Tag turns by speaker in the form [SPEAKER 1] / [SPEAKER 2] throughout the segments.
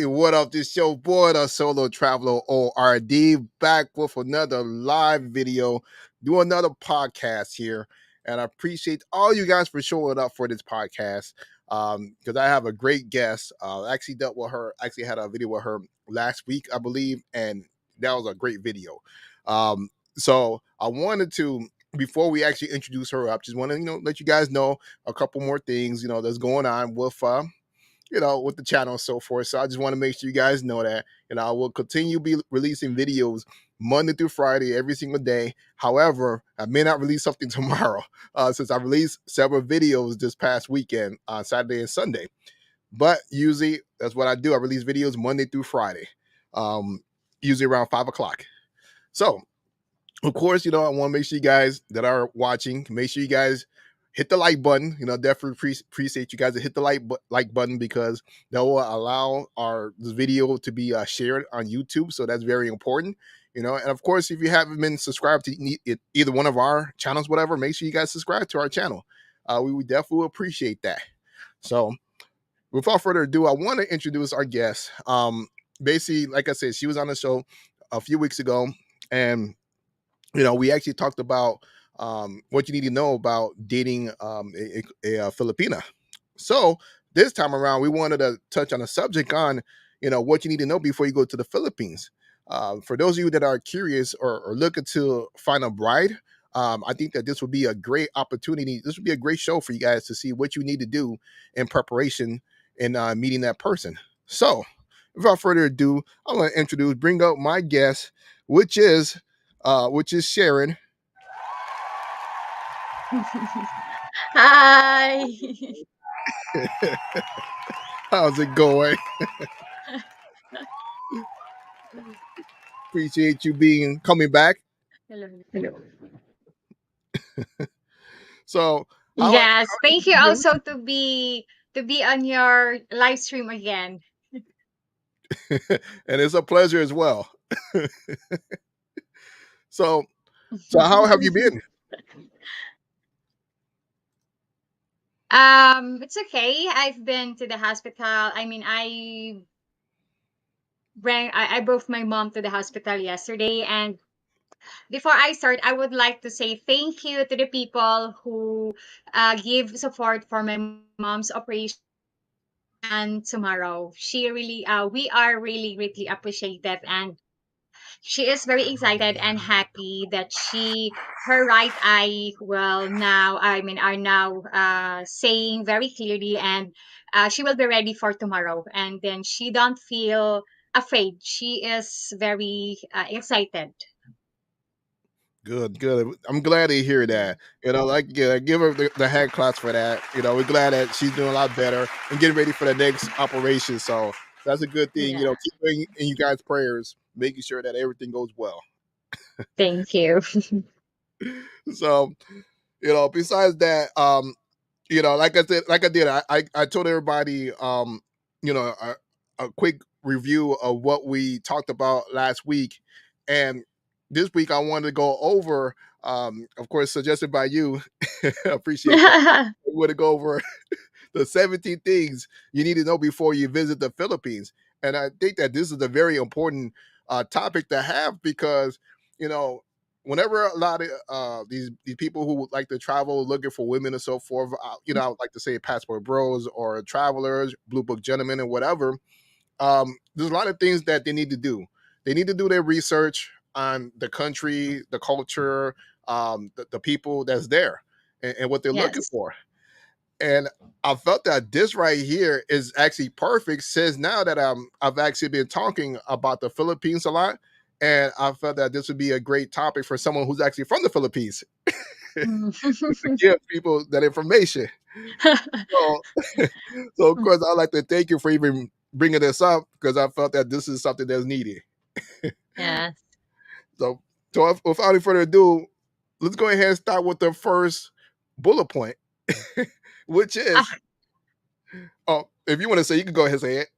[SPEAKER 1] what up? This your boy, the Solo Traveler ORD, back with another live video, do another podcast here. And I appreciate all you guys for showing up for this podcast. Because I have a great guest. I actually dealt with her, actually had a video with her last week, I believe, and that was a great video. So I wanted to, before we actually introduce her up, just want to, let you guys know a couple more things, that's going on with the channel and so forth. So I just want to make sure you guys know that, I will continue be releasing videos Monday through Friday every single day. However, I may not release something tomorrow since I released several videos this past weekend on Saturday and Sunday. But usually that's what I do. I release videos Monday through Friday, usually around 5 o'clock. So of course, I want to make sure you guys that are watching, make sure you guys hit the like button. Definitely appreciate you guys to hit the like button because that will allow this video to be shared on YouTube. So that's very important. And of course, if you haven't been subscribed to either one of our channels, whatever, make sure you guys subscribe to our channel. We would definitely appreciate that. So without further ado, I want to introduce our guest. Basically, like I said, she was on the show a few weeks ago, and we actually talked about what you need to know about dating a Filipina. So this time around, we wanted to touch on a subject on, what you need to know before you go to the Philippines. For those of you that are curious or looking to find a bride, I think that this would be a great opportunity. This would be a great show for you guys to see what you need to do in preparation in meeting that person. So without further ado, I'm going to bring up my guest, which is Sharon.
[SPEAKER 2] Hi.
[SPEAKER 1] How's it going? Appreciate you coming back.
[SPEAKER 2] Hello. Hello.
[SPEAKER 1] So how
[SPEAKER 2] Yes,
[SPEAKER 1] have
[SPEAKER 2] thank you
[SPEAKER 1] you been
[SPEAKER 2] also to be on your live stream again.
[SPEAKER 1] recently? And it's a pleasure as well. So how have you been?
[SPEAKER 2] It's okay. I've been to the hospital. I mean, I brought my mom to the hospital yesterday, and before I start, I would like to say thank you to the people who give support for my mom's operation tomorrow. We are really greatly appreciated, and she is very excited and happy that her right eye will now, are now saying very clearly, and she will be ready for tomorrow. And then she don't feel afraid. She is very excited.
[SPEAKER 1] Good, good. I'm glad to hear that. Give her the hand claps for that. We're glad that she's doing a lot better and getting ready for the next operation. So that's a good thing.
[SPEAKER 2] Yeah.
[SPEAKER 1] Keep in you guys' prayers, making sure that everything goes well.
[SPEAKER 2] Thank you.
[SPEAKER 1] So, besides that, like I said, like I did, I told everybody, you know, a quick review of what we talked about last week, and this week I wanted to go over, of course, suggested by you. Appreciate that. We want to go over the 17 things you need to know before you visit the Philippines, and I think that this is a very important topic to have because you know whenever a lot of these people who would like to travel looking for women and so forth, I would like to say passport bros or travelers, blue book gentlemen, and whatever. There's a lot of things that they need to do. They need to do their research on the country, the culture, the people that's there, and what they're looking
[SPEAKER 2] Yes.
[SPEAKER 1] for. And I felt that this right here is actually perfect since now that I've actually been talking about the Philippines a lot, and I felt that this would be a great topic for someone who's actually from the Philippines
[SPEAKER 2] Mm.
[SPEAKER 1] to give people that information. So, so of course, I'd like to thank you for even bringing this up because I felt that this is something that's needed.
[SPEAKER 2] Yes.
[SPEAKER 1] So, without any further ado, let's go ahead and start with the first bullet point, which is, oh, if you want to say, you can go ahead and say it.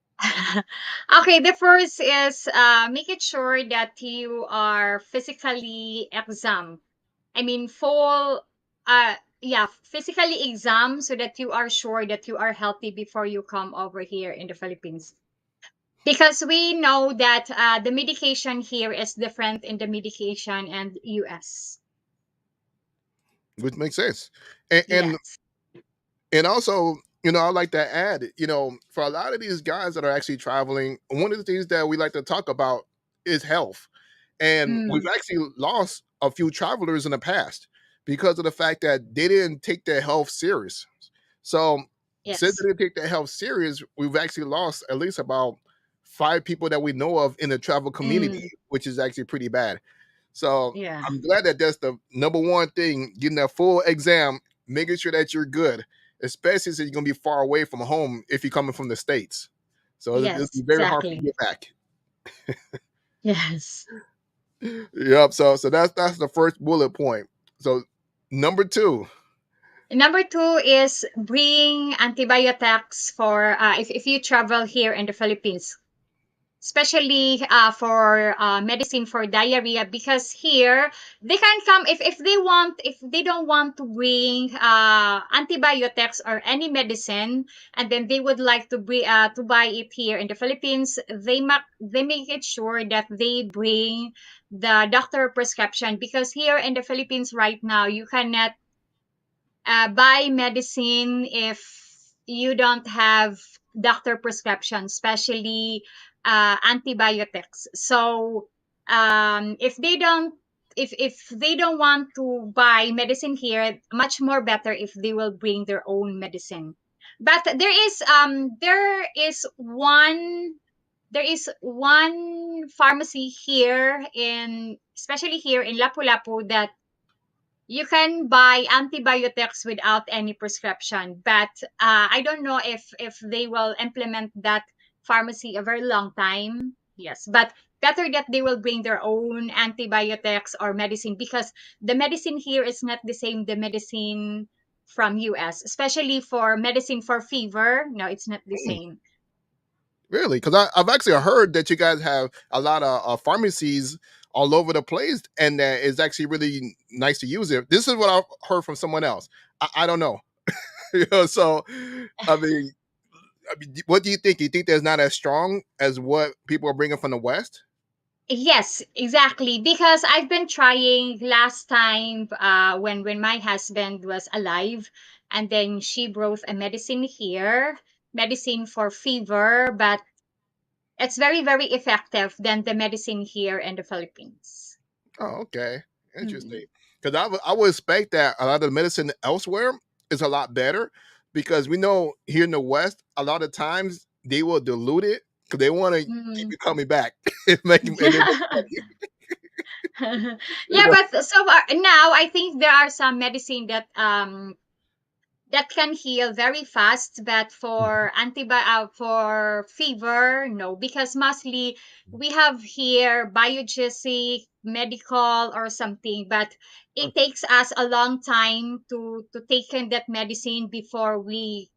[SPEAKER 2] Okay, the first is making sure that you are physically exam. I mean, full, physically exam so that you are sure that you are healthy before you come over here in the Philippines. because we know that the medication here is different in the medication and US.
[SPEAKER 1] which makes sense. And
[SPEAKER 2] Yes.
[SPEAKER 1] also, I like to add, for a lot of these guys that are actually traveling, one of the things that we like to talk about is health. And we've
[SPEAKER 2] Mm,
[SPEAKER 1] actually lost a few travelers in the past because of the fact that they didn't take their health serious. So since
[SPEAKER 2] yes.
[SPEAKER 1] they didn't take their health serious, we've actually lost at least about 5 people that we know of in the travel community,
[SPEAKER 2] Mm,
[SPEAKER 1] which is actually pretty bad. So
[SPEAKER 2] yeah.
[SPEAKER 1] I'm glad that that's the number one thing, getting that full exam, making sure that you're good, especially since you're gonna be far away from home if you're coming from the States. So it'll
[SPEAKER 2] Yes,
[SPEAKER 1] be very hard for you to
[SPEAKER 2] exactly.
[SPEAKER 1] get back.
[SPEAKER 2] Yes.
[SPEAKER 1] Yep. So that's the first bullet point. So number two.
[SPEAKER 2] Number two is bring antibiotics for if you travel here in the Philippines, especially for medicine for diarrhea, because here they can come if they don't want to bring antibiotics or any medicine, and then they would like to buy it here in the Philippines. They make it sure that they bring the doctor prescription, because here in the Philippines right now you cannot buy medicine if you don't have doctor prescription, especially antibiotics. So if they don't want to buy medicine here, much more better if they will bring their own medicine. But there is one pharmacy here in especially here in Lapu-Lapu that you can buy antibiotics without any prescription, but I don't know if they will implement that pharmacy a very long time. Yes, but better that they will bring their own antibiotics or medicine, because the medicine here is not the same the medicine from US, especially for medicine for fever. No, it's not the
[SPEAKER 1] Mm,
[SPEAKER 2] same.
[SPEAKER 1] really? Because I've actually heard that you guys have a lot of pharmacies all over the place, and that it's actually really nice to use it. This is what I've heard from someone else. I don't know. So I mean, what do you think? You think there's not as strong as what people are bringing from the West?
[SPEAKER 2] Yes, exactly. Because I've been trying last time when my husband was alive, and then she brought a medicine here, medicine for fever, but it's very very effective than the medicine here in the Philippines.
[SPEAKER 1] Oh, okay.
[SPEAKER 2] Mm.
[SPEAKER 1] Interesting. Because I would expect that a lot of the medicine elsewhere is a lot better because we know here in the West, a lot of times they will dilute it because they want to keep
[SPEAKER 2] Mm.
[SPEAKER 1] you coming back and they make money. You
[SPEAKER 2] Yeah,
[SPEAKER 1] know?
[SPEAKER 2] but so now I think there are some medicine that can heal very fast, but for for fever, no, because mostly we have here biogesic medical or something, but it
[SPEAKER 1] Okay.
[SPEAKER 2] takes us a long time to take in that medicine before we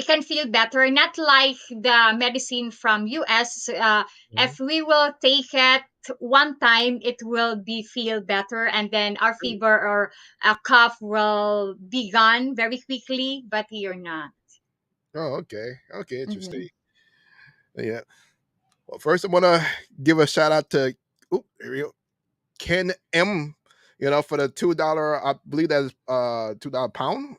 [SPEAKER 2] can feel better, not like the medicine from US. If
[SPEAKER 1] Mhm.
[SPEAKER 2] we will take it one time, it will be feel better, and then our fever or a cough will be gone very quickly, but you're not.
[SPEAKER 1] Oh, okay. Okay, interesting.
[SPEAKER 2] Mhm.
[SPEAKER 1] Yeah. Well, first I want to give a shout out to here we go, Ken M. For the $2, I believe that's $2 pound.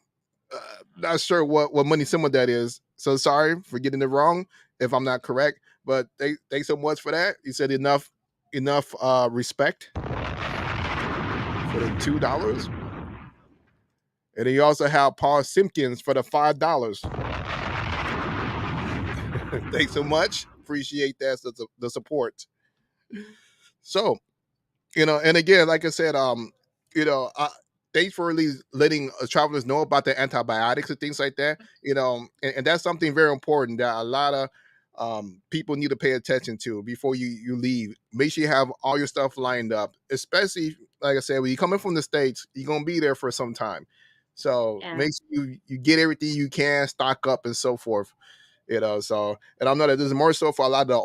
[SPEAKER 1] Not sure what money symbol that is. So sorry for getting it wrong if I'm not correct. But thanks so much for that. You said enough respect for the $2. And then you also have Paul Simpkins for the $5. Thanks so much. Appreciate that the support. So and again, like I said, thanks for really letting travelers know about the antibiotics and things like that. And that's something very important that a lot of people need to pay attention to before you leave. Make sure you have all your stuff lined up, especially like I said, when you're coming from the States, you're gonna be there for some time. So
[SPEAKER 2] Yeah.
[SPEAKER 1] make sure you get everything you can, stock up and so forth. So and I know that this is more so for a lot of the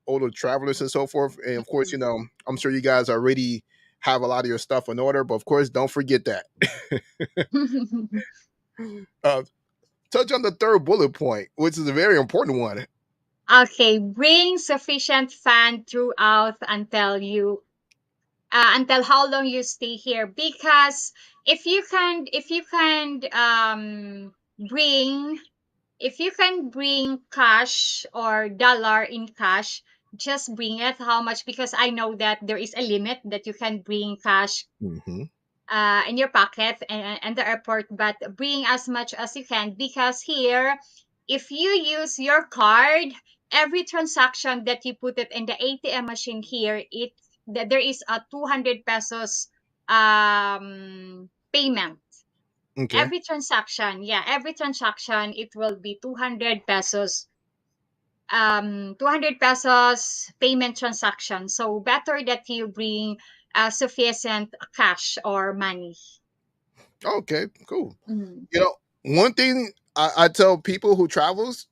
[SPEAKER 1] older travelers and so forth. And of course, I'm sure you guys already have a lot of your stuff in order, but of course, don't forget that. uh, Touch on the third bullet point, which is a very important one.
[SPEAKER 2] Okay, bring sufficient fund throughout until how long you stay here, because bring if you can bring cash or dollar in cash, just bring it. How much? Because I know that there is a limit that you can bring cash
[SPEAKER 1] Hmm.
[SPEAKER 2] in your pocket and the airport, but bring as much as you can, because here, if you use your card, every transaction that you put it in the ATM machine here, there is a 200 pesos payment.
[SPEAKER 1] Okay.
[SPEAKER 2] Every transaction it will be 200 pesos, 200 pesos payment transaction. So better that you bring sufficient cash or money.
[SPEAKER 1] Okay. Cool.
[SPEAKER 2] Mm.
[SPEAKER 1] You know, one thing I tell people who travels,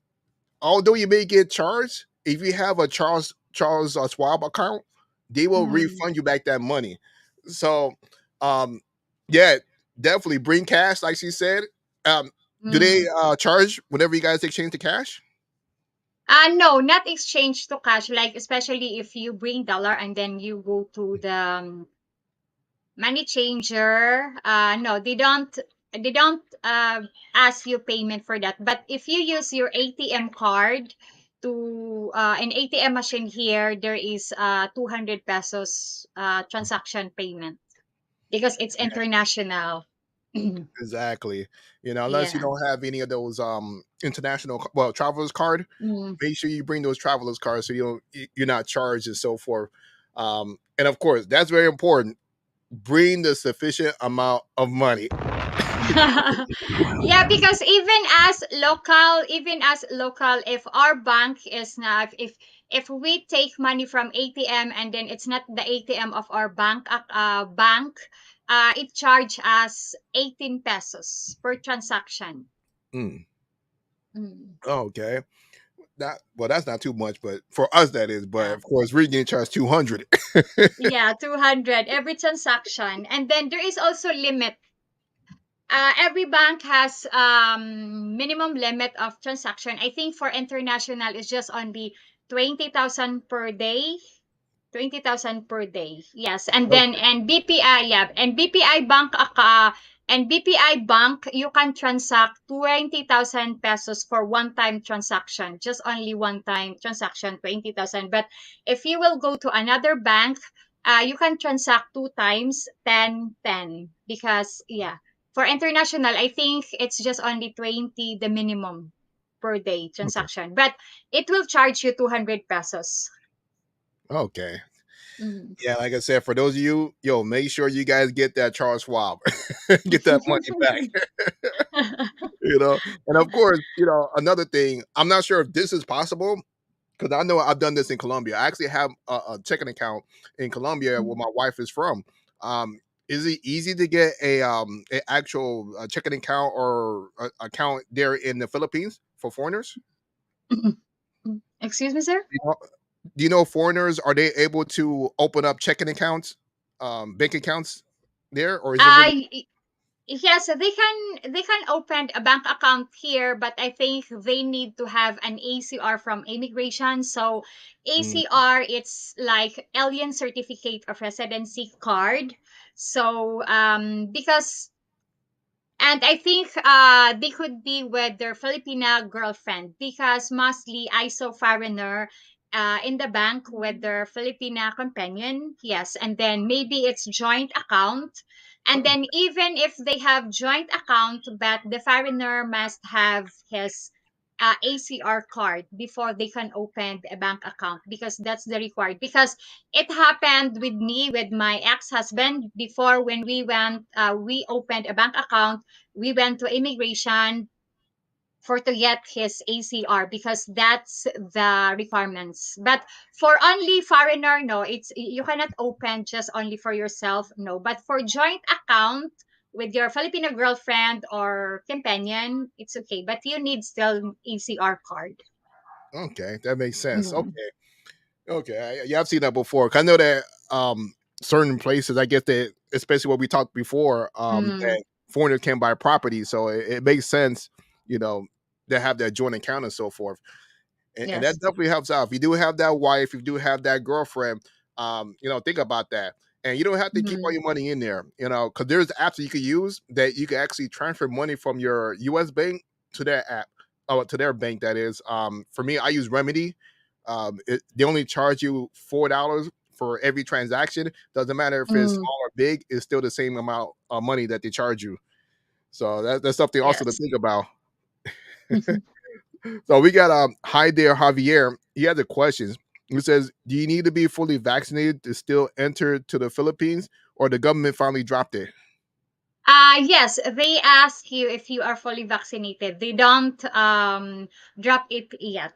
[SPEAKER 1] although you may get charged, if you have a Charles Schwab account, they will
[SPEAKER 2] Mm.
[SPEAKER 1] refund you back that money. So, um, yeah, definitely bring cash, like she said. Um, do they
[SPEAKER 2] Mm.
[SPEAKER 1] charge whenever you guys exchange the cash?
[SPEAKER 2] No, not exchange to cash. Like especially if you bring dollar and then you go to the money changer. No, they don't ask you payment for that. But if you use your ATM card to an ATM machine here, there is 200 pesos transaction payment because it's international.
[SPEAKER 1] Exactly. You know, unless you
[SPEAKER 2] Yeah.
[SPEAKER 1] don't have any of those international travelers card,
[SPEAKER 2] Mm.
[SPEAKER 1] make sure you bring those travelers cards so you're not charged and so forth. And of course, that's very important. Bring the sufficient amount of money.
[SPEAKER 2] Yeah, because even as local, if our bank is not, if we take money from ATM and then it's not the ATM of our bank, it charge us 18 pesos per transaction.
[SPEAKER 1] Mm,
[SPEAKER 2] Mm.
[SPEAKER 1] okay. That's not too much, but for us that is. But
[SPEAKER 2] Yeah.
[SPEAKER 1] of course, we're getting charged 200.
[SPEAKER 2] Yeah, 200 every transaction. And then there is also limit. Every bank has minimum limit of transaction. I think for international it's just only 20,000 per day. 20,000 per day. Yes. And then
[SPEAKER 1] Okay.
[SPEAKER 2] and BPI, yeah. And BPI bank, you can transact 20,000 pesos for one time transaction. Just only one time transaction, 20,000. But if you will go to another bank, you can transact two times, 10, 10. Because yeah, for international, I think it's just only 20 the minimum per day
[SPEAKER 1] Okay.
[SPEAKER 2] transaction. But it will charge you 200 pesos.
[SPEAKER 1] Okay.
[SPEAKER 2] Mhm.
[SPEAKER 1] Yeah, like I said, for those of you, make sure you guys get that Charles Schwab, get that money back. And of course, another thing, I'm not sure if this is possible because I know I've done this in Colombia. I actually have a checking account in Colombia where
[SPEAKER 2] Mm.
[SPEAKER 1] my wife is from. Um, is it easy to get a actual checking account or account there in the Philippines for foreigners?
[SPEAKER 2] Excuse me, sir?
[SPEAKER 1] Do you know foreigners, are they able to open up checking accounts, bank accounts there, or is it really?
[SPEAKER 2] I Yes, they can open a bank account here, but I think they need to have an ACR from immigration. So
[SPEAKER 1] Mm,
[SPEAKER 2] ACR, it's like alien certificate of residency card. So because and I think they could be with their Filipina girlfriend, because mostly I saw foreigner in the bank with their Filipina companion. Yes, and then maybe it's joint account. And
[SPEAKER 1] oh,
[SPEAKER 2] then even if they have joint account, but the foreigner must have his ACR card before they can open a bank account, because that's the required. Because it happened with me with my ex-husband before. When we opened a bank account, we went to immigration for to get his ACR, because that's the requirements. But for only foreigner, no, it's you cannot open just only for yourself, no. But for joint account with your Filipino girlfriend or companion, it's okay. But you need still ACR card.
[SPEAKER 1] okay, that makes sense.
[SPEAKER 2] Mm.
[SPEAKER 1] Okay, okay, yeah, I've seen that before. 'Cause I know that certain places, I guess that, especially what we talked before,
[SPEAKER 2] Mm.
[SPEAKER 1] that foreigners can buy property, so it makes sense, you know, to have that joint account and so forth. And that
[SPEAKER 2] Yes.
[SPEAKER 1] definitely helps out. If you do have that wife, if you do have that girlfriend, think about that. And you don't have to keep all
[SPEAKER 2] Mhm.
[SPEAKER 1] your money in there, because there's apps that you could use that you can actually transfer money from your US bank to their app, to their bank. That is, for me, I use Remedy. They only charge you $4 for every transaction. Doesn't matter if it's
[SPEAKER 2] Mm,
[SPEAKER 1] small or big; it's still the same amount of money that they charge you. So that's something also to
[SPEAKER 2] yes.
[SPEAKER 1] think about. So we got hi there, Javier. He has a question. He says, "Do you need to be fully vaccinated to still enter to the Philippines, or the government finally dropped it?"
[SPEAKER 2] Yes, they ask you if you are fully vaccinated. They don't drop it yet.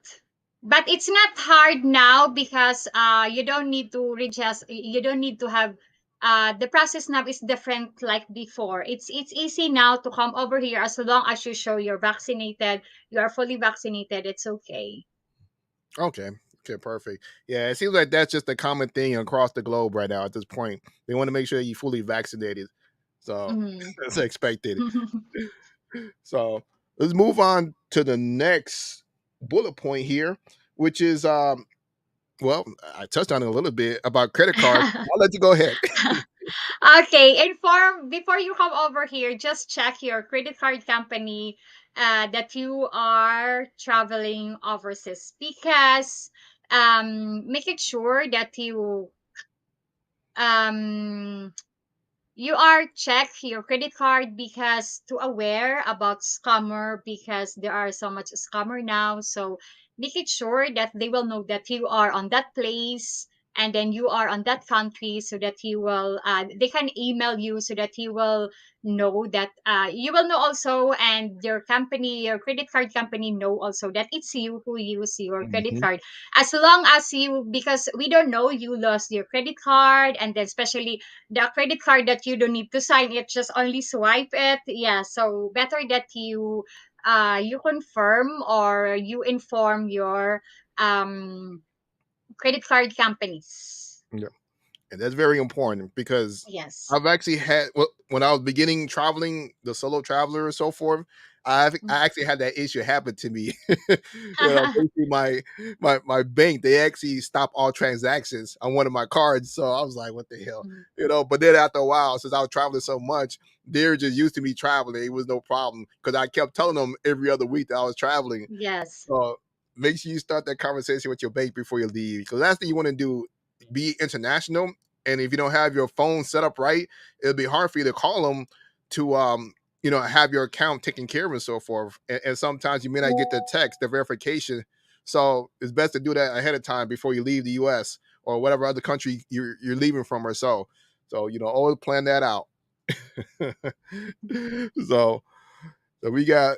[SPEAKER 2] But it's not hard now because you don't need to register, you don't need to have the process now is different like before. It's easy now to come over here as long as you show you're vaccinated, you are fully vaccinated, it's okay.
[SPEAKER 1] Okay. Okay, perfect. Yeah, it seems like that's just a common thing across the globe right now at this point. They want to make sure you're fully vaccinated. So
[SPEAKER 2] Mhm.
[SPEAKER 1] that's expected. So let's move on to the next bullet point here, which is well, I touched on it a little bit about credit cards. I'll let you go ahead.
[SPEAKER 2] Okay, inform before you come over here, just check your credit card company that you are traveling overseas because making sure that um you are check your credit card because to aware about scammer because there are so much scammer now, so making sure that they will know that you are on that place and then you are on that country so that you will they can email you so that you will know that you will know also, and your company, your credit card company know also that it's you who use your credit
[SPEAKER 1] Mhm.
[SPEAKER 2] card, as long as you, because we don't know you lost your credit card, and then especially the credit card that you don't need to sign it, just only swipe it. Yeah, so better that you confirm or you inform your um credit card companies.
[SPEAKER 1] And that's very important because
[SPEAKER 2] Yes.
[SPEAKER 1] I've actually had, well, when I was beginning traveling, the solo traveler and so forth. I actually had that issue happen to me. Basically my bank, they actually stopped all transactions on one of my cards. So I was like, what the hell, But then after a while, since I was traveling so much, they're just used to me traveling. It was no problem because I kept telling them every other week that I was traveling.
[SPEAKER 2] Yes.
[SPEAKER 1] So make sure you start that conversation with your bank before you leave, because last thing you want to do, be international, and if you don't have your phone set up right, it'll be hard for you to call them to have your account taken care of and so forth. And sometimes you may not get the text, the verification. So it's best to do that ahead of time before you leave the US or whatever other country you're leaving from or so. So always plan that out. so so we got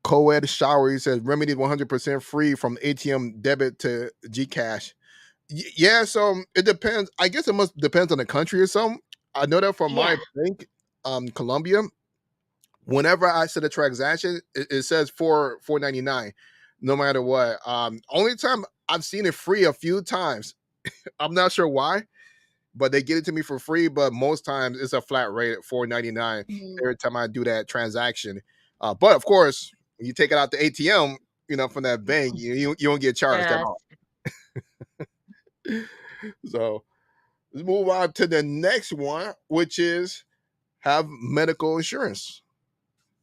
[SPEAKER 1] co-ed shower. He says remedy 100% free from ATM debit to Gcash. Yeah, so it depends. I guess it must depends on the country or something. I know that for my
[SPEAKER 2] Yeah.
[SPEAKER 1] bank, Colombia, whenever I set a transaction, it says 4.99, no matter what. Only time I've seen it free a few times. I'm not sure why, but they get it to me for free. But most times it's a flat rate at 4.99
[SPEAKER 2] Mhm.
[SPEAKER 1] every time I do that transaction. But of course, when you take it out the ATM, from that bank, you don't get charged at
[SPEAKER 2] Yes.
[SPEAKER 1] all. So let's move on to the next one, which is have medical insurance.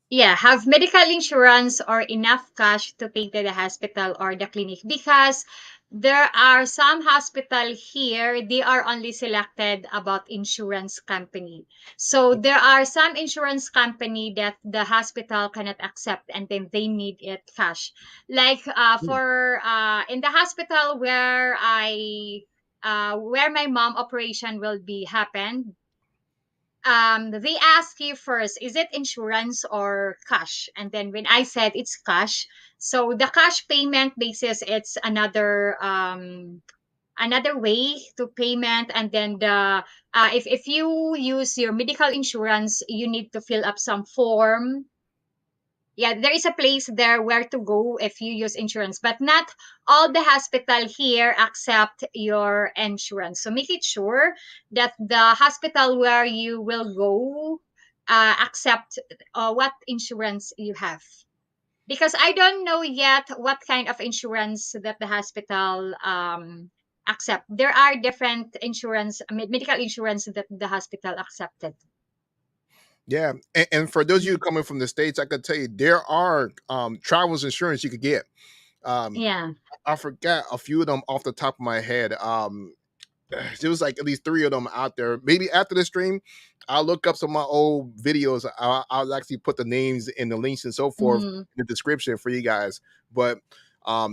[SPEAKER 2] Yeah, have medical insurance or enough cash to pay to the hospital or the clinic because there are some hospital here, they are only selected about insurance company. So there are some insurance company that the hospital cannot accept and then they need it cash. Like
[SPEAKER 1] Hmm.
[SPEAKER 2] for in the hospital where I where my mom operation will be happen, they ask you first, is it insurance or cash? And then when I said it's cash, so the cash payment basis, it's another way to payment. And then the if you use your medical insurance, you need to fill up some form. Yeah, there is a place there where to go if you use insurance, but not all the hospital here accept your insurance. So make it sure that the hospital where you will go accept what insurance you have, because I don't know yet what kind of insurance that the hospital accept. There are different insurance, medical insurance that the hospital accepted.
[SPEAKER 1] Yeah, and for those of you
[SPEAKER 2] Mm.
[SPEAKER 1] coming from the states, I could tell you there are travels insurance you could get. Um,
[SPEAKER 2] Yeah.
[SPEAKER 1] I forgot a few of them off the top of my head. There was like at least three of them out there. Maybe after the stream, I'll look up some of my old videos. I'll actually put the names and the links and so forth
[SPEAKER 2] Mm.
[SPEAKER 1] in the description for you guys. But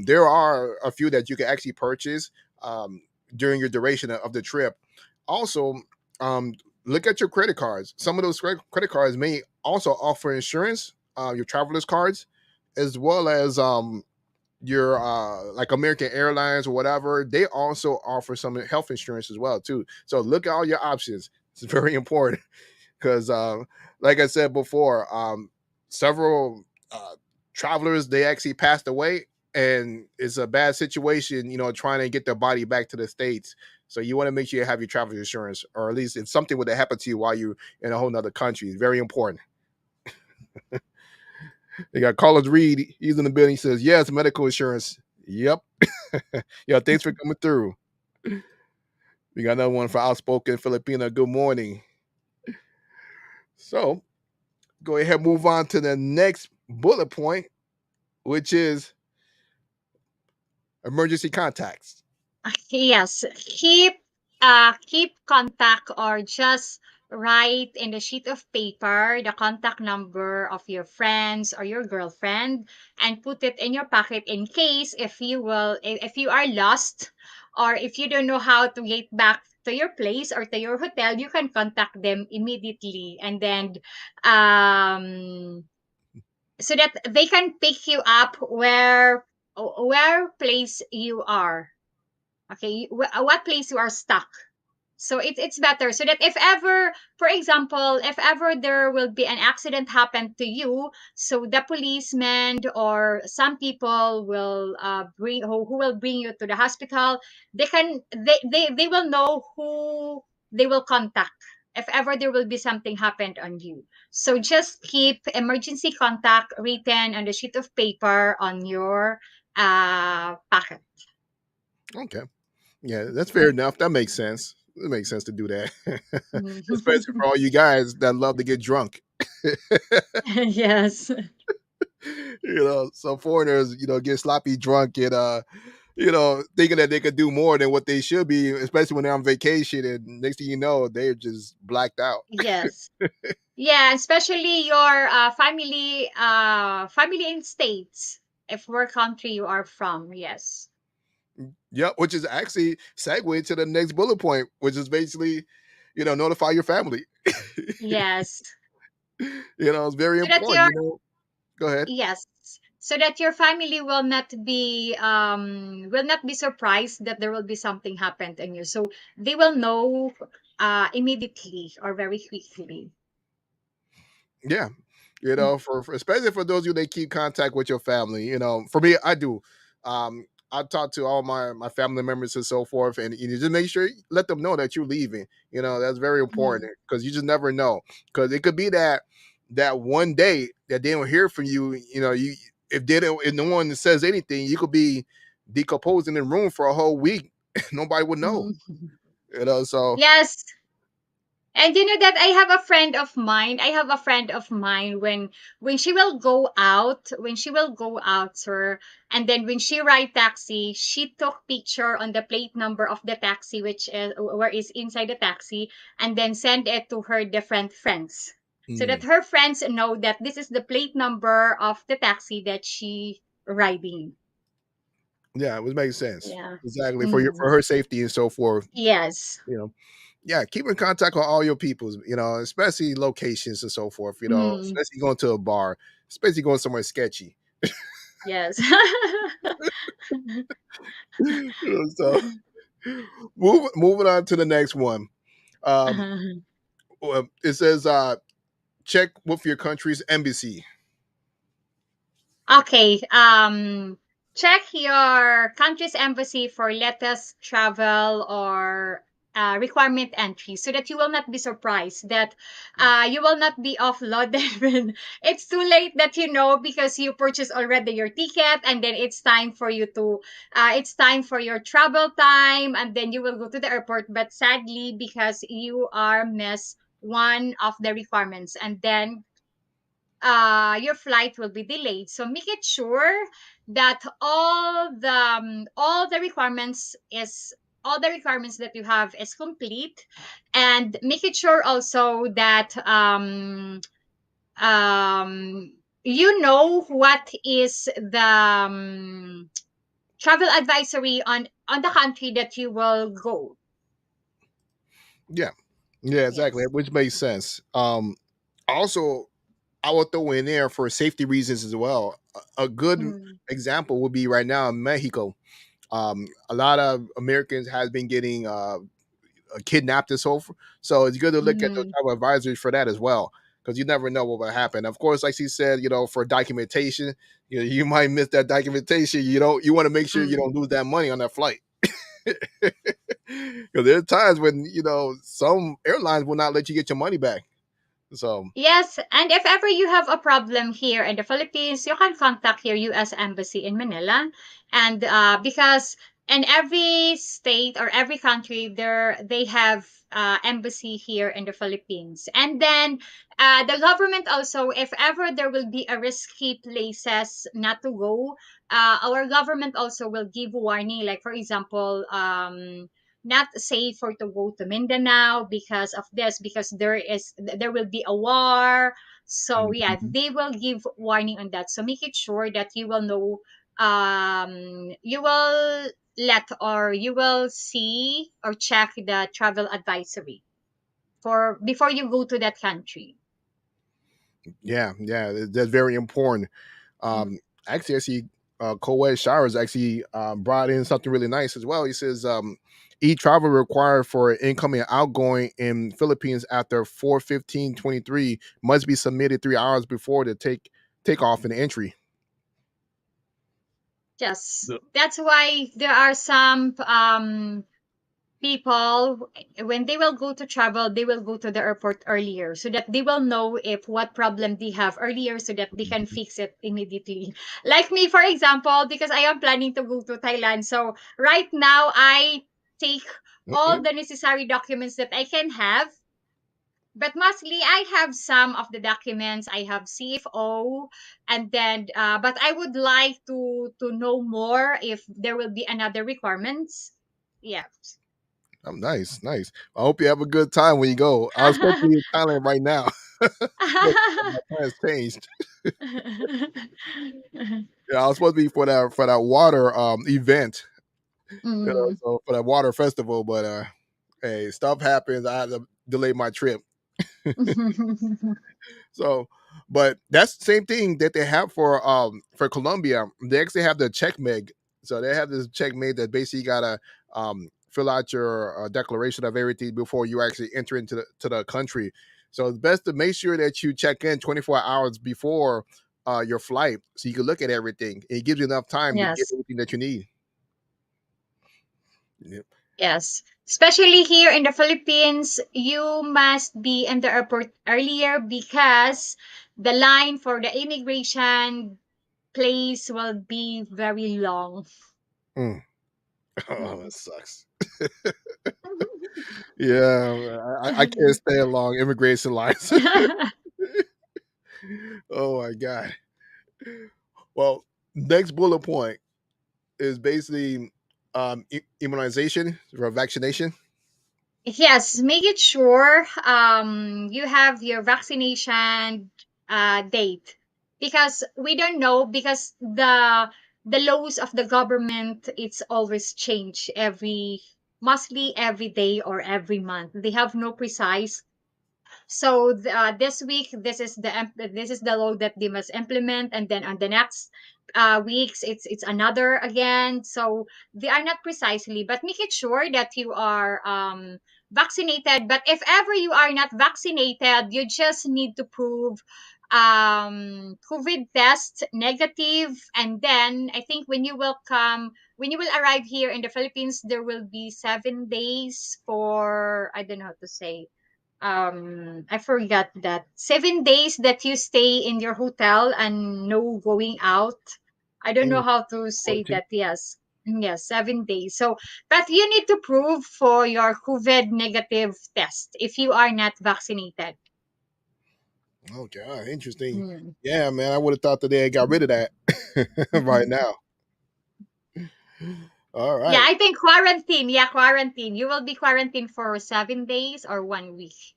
[SPEAKER 1] there are a few that you can actually purchase um, during your duration of the trip. Also, um, look at your credit cards. Some of those credit cards may also offer insurance, your travelers cards, as well as your like American Airlines or whatever, they also offer some health insurance as well too. So look at all your options. It's very important because, like I said before, several travelers they actually passed away, and it's a bad situation. Trying to get their body back to the states. So you want to make sure you have your travel insurance, or at least if something would have happened to you while you're in a whole nother country. It's very important. They got Carlos Reed. He's in the building. He says, "Yes, medical insurance." Yep. Yeah, thanks for coming through. We got another one for outspoken Filipino. Good morning. So go ahead and move on to the next bullet point, which is emergency contacts.
[SPEAKER 2] Yes, keep contact, or just write in the sheet of paper the contact number of your friends or your girlfriend, and put it in your pocket in case if you are lost, or if you don't know how to get back to your place or to your hotel, you can contact them immediately, and then um so that they can pick you up where place you are. Okay, what place you are stuck. So it's better, so that if ever, for example, if ever there will be an accident happen to you, so the policeman or some people will bring who will bring you to the hospital. They will know who they will contact if ever there will be something happened on you. So just keep emergency contact written on the sheet of paper on your packet.
[SPEAKER 1] Okay. Yeah, that's fair enough. That makes sense. It makes sense to do that. Especially for all you guys that love to get drunk.
[SPEAKER 2] Yes.
[SPEAKER 1] Some foreigners, get sloppy drunk and thinking that they could do more than what they should be, especially when they're on vacation. And next thing you know, they're just blacked out.
[SPEAKER 2] Yes. Yeah, especially your family in states, if where country you are from. Yes.
[SPEAKER 1] Yep, which is actually segue to the next bullet point, which is basically, notify your family.
[SPEAKER 2] Yes.
[SPEAKER 1] It's very
[SPEAKER 2] So that
[SPEAKER 1] important.
[SPEAKER 2] your
[SPEAKER 1] Go ahead.
[SPEAKER 2] yes. So that your family will not be surprised that there will be something happened in you. So they will know immediately or very quickly.
[SPEAKER 1] Yeah, for especially for those of you that keep contact with your family. For me, I do. I talk to all my family members and so forth, and you just make sure let them know that you're leaving. That's very
[SPEAKER 2] Mm.
[SPEAKER 1] important because you just never know. Because it could be that one day that they don't hear from you. You if they don't, if no one says anything, you could be decomposing in the room for a whole week. Nobody would know.
[SPEAKER 2] Mm.
[SPEAKER 1] So
[SPEAKER 2] Yes. And you know that I have a friend of mine, when she will go out, sir, and then when she ride taxi, she took picture on the plate number of the taxi, which is where is inside the taxi, and then send it to her different friends, so that
[SPEAKER 1] mm,
[SPEAKER 2] her friends know that this is the plate number of the taxi that she riding.
[SPEAKER 1] yeah, it would make sense
[SPEAKER 2] Yeah.
[SPEAKER 1] exactly for
[SPEAKER 2] Mm.
[SPEAKER 1] her safety and so forth.
[SPEAKER 2] Yes.
[SPEAKER 1] You know, yeah, keep in contact with all your peoples, especially locations and so forth,
[SPEAKER 2] Mm.
[SPEAKER 1] especially going to a bar, especially going somewhere sketchy.
[SPEAKER 2] Yes.
[SPEAKER 1] So moving on to the next one. Um, it says check with your country's embassy.
[SPEAKER 2] Okay. Check your country's embassy for let us travel, or requirement entry, so that you will not be surprised that you will not be offloaded when it's too late, that because you purchased already your ticket, and then it's time for you to it's time for your travel time, and then you will go to the airport, but sadly, because you are miss one of the requirements, and then your flight will be delayed. So make it sure that all the requirements that you have is complete, and make it sure also that you know what is the travel advisory on the country that you will go.
[SPEAKER 1] Yeah, yeah, exactly,
[SPEAKER 2] Yes.
[SPEAKER 1] which makes sense. Also, I will throw in there for safety reasons as well. A good
[SPEAKER 2] Mm,
[SPEAKER 1] example would be right now in Mexico. A lot of Americans has been getting kidnapped and so forth. So it's good to look at those
[SPEAKER 2] mhm,
[SPEAKER 1] travel advisories for that as well, because you never know what will happen. Of course, like she said, for documentation, you might miss that documentation. You want to make sure you
[SPEAKER 2] mm.
[SPEAKER 1] don't lose that money on that flight. Because there are times when some airlines will not let you get your money back. So,
[SPEAKER 2] Yes, and if ever you have a problem here in the Philippines, you can contact your U.S. Embassy in Manila, and because in every state or every country, they have embassy here in the Philippines, and then the government also, if ever there will be a risky places not to go, our government also will give warning, like for example, not safe for to go to Mindanao because of this, because there will be a war. So yeah,
[SPEAKER 1] mhm.
[SPEAKER 2] they will give warning on that. So make it sure that you will know, you will let, or you will see or check the travel advisory for before you go to that country.
[SPEAKER 1] Yeah, yeah, that's very important.
[SPEAKER 2] Mm.
[SPEAKER 1] Um, Actually, I see co-ed showers actually brought in something really nice as well. He says e-travel required for incoming and outgoing in Philippines after 4/15/23 must be submitted 3 hours before the take off and entry.
[SPEAKER 2] Yes, that's why there are some people, when they will go to travel, they will go to the airport earlier, so that they will know if what problem they have earlier, so that they can fix it immediately. Like me, for example, because I am planning to go to Thailand, so right now I take all
[SPEAKER 1] Mhm.
[SPEAKER 2] the necessary documents that I can have, but mostly I have some of the documents. I have CFO, and then but I would like to know more if there will be another requirements. Yeah.
[SPEAKER 1] Oh, nice, nice. I hope you have a good time when you go. I was supposed to be in Thailand right now, but my plans changed. Yeah, I was supposed to be for that water event,
[SPEAKER 2] Mm.
[SPEAKER 1] so for that water festival, but hey, stuff happens. I had to delay my trip. So, but that's the same thing that they have for Colombia. They actually have the check meg. So they have this check meg that basically gotta fill out your declaration of everything before you actually enter into the country. So it's best to make sure that you check in 24 hours before your flight, so you can look at everything. It gives you enough time to get
[SPEAKER 2] Yes.
[SPEAKER 1] everything that you need. Yep.
[SPEAKER 2] Yes. Especially here in the Philippines, you must be in the airport earlier, because the line for the immigration place will be very long.
[SPEAKER 1] Mm. Oh,
[SPEAKER 2] Mm.
[SPEAKER 1] that sucks. Yeah, I can't stay along immigration lines. Oh my god. Well, next bullet point is basically immunization or vaccination.
[SPEAKER 2] Yes, make it sure you have your vaccination date, because we don't know, because the laws of the government, it's always change every, mostly every day or every month. They have no precise. So this week, this is the law that they must implement, and then on the next weeks, it's another again. So they are not precisely, but make it sure that you are vaccinated. But if ever you are not vaccinated, you just need to prove COVID test negative, and then I think when you will come when you will arrive here in the Philippines, there will be 7 days for, I don't know how to say, I forgot that, 7 days that you stay in your hotel and no going out. I don't know
[SPEAKER 1] Mm,
[SPEAKER 2] how to say
[SPEAKER 1] quarantine.
[SPEAKER 2] that. Yes. Yes, 7 days. So, but you need to prove for your COVID negative test if you are not vaccinated.
[SPEAKER 1] Okay, interesting.
[SPEAKER 2] Mm.
[SPEAKER 1] Yeah, man, I would have thought that they had got rid of that right now. All
[SPEAKER 2] Yeah,
[SPEAKER 1] right.
[SPEAKER 2] I think quarantine. Yeah, quarantine. You will be quarantined for 7 days or 1 week.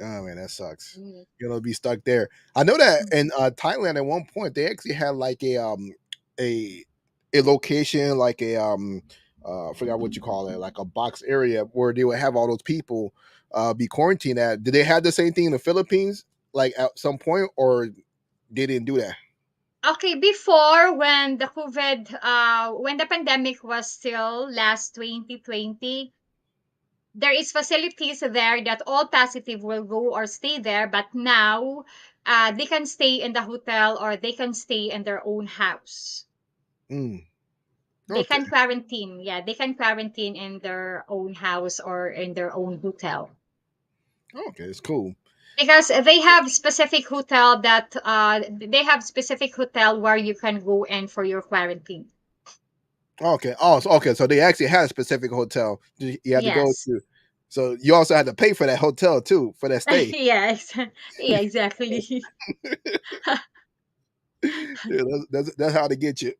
[SPEAKER 1] Oh man, that sucks.
[SPEAKER 2] Mm.
[SPEAKER 1] You're gonna be stuck there. I know that in Thailand at one point they actually had like a a location like I forgot what you call it, like a box area where they would have all those people be quarantined at. Did they have the same thing in the Philippines like at some point, or they didn't do that?
[SPEAKER 2] Okay, before when the COVID, when the pandemic was still last 2020, there is facilities there that all positive will go or stay there, but now they can stay in the hotel or they can stay in their own house.
[SPEAKER 1] Mm,
[SPEAKER 2] They
[SPEAKER 1] okay.
[SPEAKER 2] can quarantine. Yeah, they can quarantine in their own house or in their own hotel.
[SPEAKER 1] Okay, it's cool.
[SPEAKER 2] Because they have specific hotel that they have specific hotel where you can go in for your quarantine.
[SPEAKER 1] Okay. Oh, so, okay. So they actually had a specific hotel you had to go
[SPEAKER 2] Yes.
[SPEAKER 1] to. So you also had to pay for that hotel too for that stay.
[SPEAKER 2] Yes. Yeah, exactly.
[SPEAKER 1] Yeah, that's how to get you.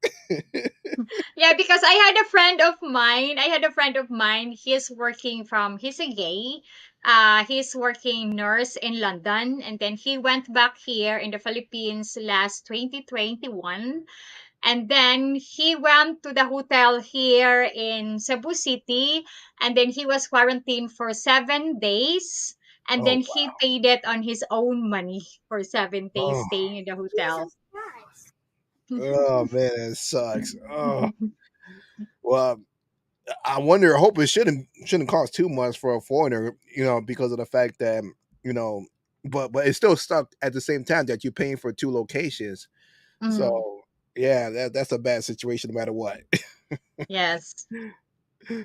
[SPEAKER 2] Yeah, because I had a friend of mine. I had a friend of mine. He's working from. He's a gay. He's working nurse in London, and then he went back here in the Philippines last 2021. And then he went to the hotel here in Cebu City, and then he was quarantined for 7 days. And
[SPEAKER 1] Oh
[SPEAKER 2] then he paid it on his own money for 7 days
[SPEAKER 1] wow.
[SPEAKER 2] staying in the hotel.
[SPEAKER 1] Oh man, it sucks. Oh well, I wonder. I hope it shouldn't cost too much for a foreigner, because of the fact that you know, but it's still stuck at the same time that you're paying for two locations.
[SPEAKER 2] Mm,
[SPEAKER 1] So yeah, that's a bad situation no matter what.
[SPEAKER 2] yes.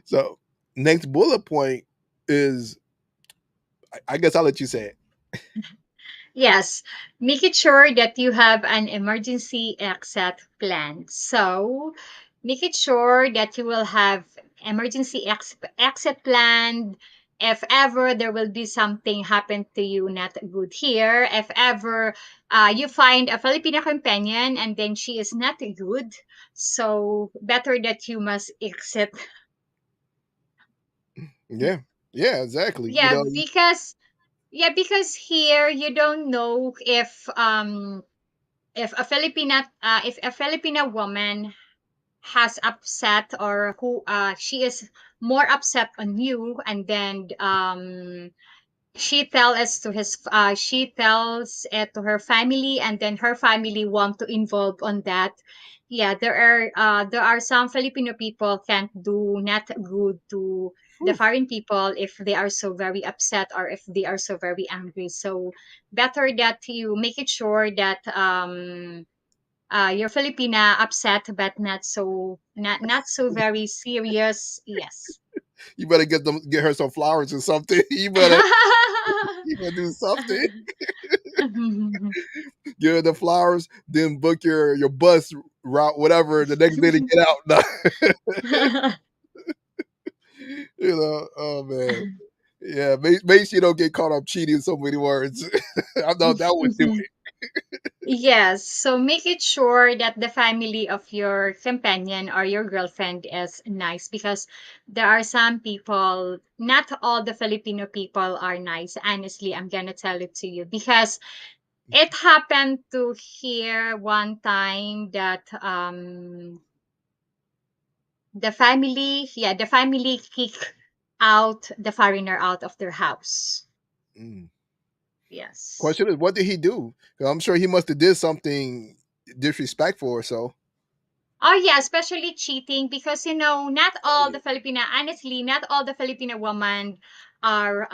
[SPEAKER 1] So next bullet point is, I guess I'll let you say it.
[SPEAKER 2] Yes, make it sure that you have an emergency exit plan. So, make it sure that you will have emergency exit plan if ever there will be something happen to you not good here. If ever you find a Filipino companion and then she is not good, so better that you must exit.
[SPEAKER 1] Yeah, yeah, exactly.
[SPEAKER 2] Yeah, because here you don't know if a Filipina woman has upset or who she is more upset on you, and then she tells it to her family, and then her family want to involve on that. Yeah, there are some Filipino people can't do not good to the
[SPEAKER 1] Whew.
[SPEAKER 2] foreign people if they are so very upset or if they are so very angry. So better that you make it sure that you're Filipina upset but not so very serious. Yes.
[SPEAKER 1] You better get her some flowers or something. You better do something. Give her the flowers, then book your bus route, whatever, the next day to get out. Oh man. Yeah, make sure you don't get caught up cheating so many words. I know that would do it.
[SPEAKER 2] Yes, so make it sure that the family of your companion or your girlfriend is nice, because there are some people, not all the Filipino people are nice. Honestly, I'm gonna tell it to you because it happened to here one time that the family kicked out the foreigner out of their house.
[SPEAKER 1] Mm.
[SPEAKER 2] Yes.
[SPEAKER 1] Question is, what did he do? 'Cause I'm sure he must have did something disrespectful or so.
[SPEAKER 2] Oh yeah, especially cheating, because not all the Filipina honestly, not all the Filipino women are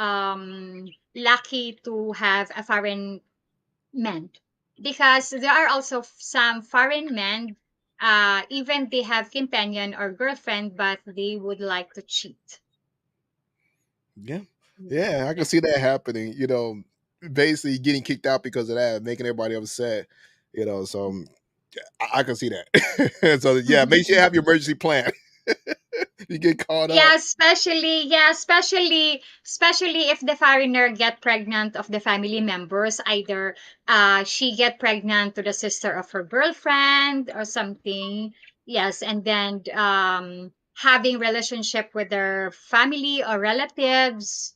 [SPEAKER 2] lucky to have a foreign men, because there are also some foreign men even they have companion or girlfriend, but they would like to cheat.
[SPEAKER 1] Yeah.
[SPEAKER 2] Yeah,
[SPEAKER 1] Yeah, I can
[SPEAKER 2] that,
[SPEAKER 1] see that happening, basically getting kicked out because of that, making everybody upset, so I can see that. So yeah, make sure you have your emergency plan. You get caught up.
[SPEAKER 2] especially if the foreigner get pregnant of the family members, either she get pregnant to the sister of her girlfriend or something. Yes, and then having relationship with their family or relatives.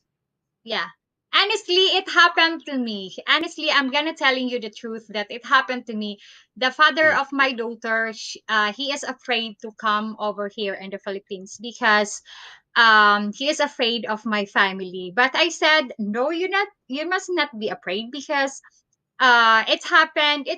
[SPEAKER 2] Yeah. Honestly, it happened to me. Honestly, I'm gonna telling you the truth that it happened to me. The father
[SPEAKER 1] Mm.
[SPEAKER 2] of my daughter, he is afraid to come over here in the Philippines because he is afraid of my family. But I said, no, you must not be afraid because it's happened,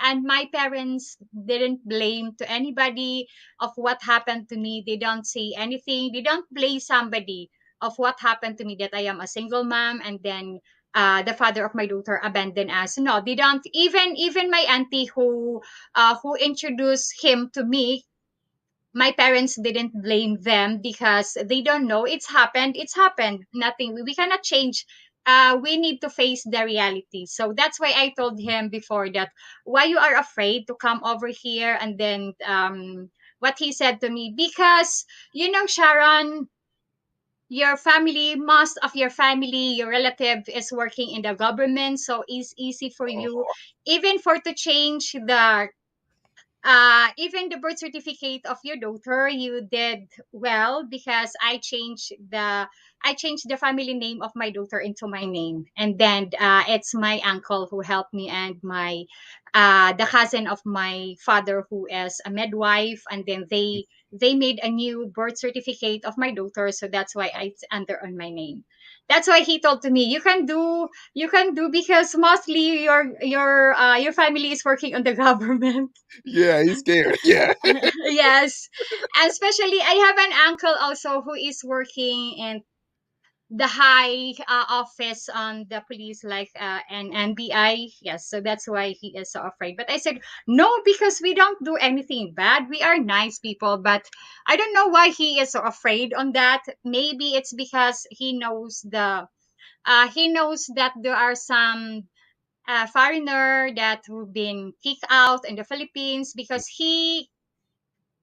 [SPEAKER 2] and my parents didn't blame to anybody of what happened to me. They don't say anything, they don't blame somebody of what happened to me, that I am a single mom, and then the father of my daughter abandoned us. No, they don't. Even my auntie who introduced him to me, my parents didn't blame them because they don't know. It's happened, nothing, we cannot change. We need to face the reality. So that's why I told him before that, why you are afraid to come over here. And then what he said to me, because Sharon, your family, most of your family, your relative is working in the government, so it's easy for you,
[SPEAKER 1] Oh,
[SPEAKER 2] even for to change the even the birth certificate of your daughter. You did well because I changed the family name of my daughter into my name, and then it's my uncle who helped me, and my the cousin of my father who is a midwife, and then they made a new birth certificate of my daughter, so that's why it's under on my name. That's why he told to me, you can do because mostly your family is working on the government.
[SPEAKER 1] yeah, he's scared. Yeah.
[SPEAKER 2] Yes. And especially, I have an uncle also who is working in the high office on the police, like an NBI. Yes, so that's why he is so afraid. But I said, no, because we don't do anything bad. We are nice people. But I don't know why he is so afraid on that. Maybe it's because he knows that there are some foreigner that have been kicked out in the Philippines, because he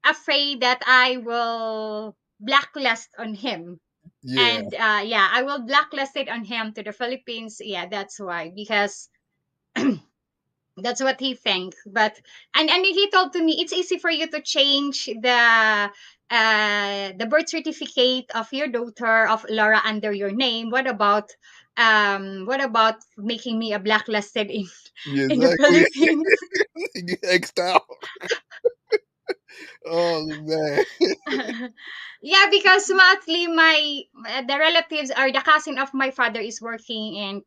[SPEAKER 2] afraid that I will blacklist on him.
[SPEAKER 1] Yeah.
[SPEAKER 2] And yeah, I will blacklist it on him to the Philippines. Yeah, that's why. Because that's what he thinks. But and he told to me, it's easy for you to change the birth certificate of your daughter of Laura under your name. What about making me a blacklisted in
[SPEAKER 1] Yeah,
[SPEAKER 2] in the
[SPEAKER 1] exactly.
[SPEAKER 2] Philippines?
[SPEAKER 1] You get X'd out. Oh man.
[SPEAKER 2] Yeah, because mostly the relatives or the cousin of my father is working in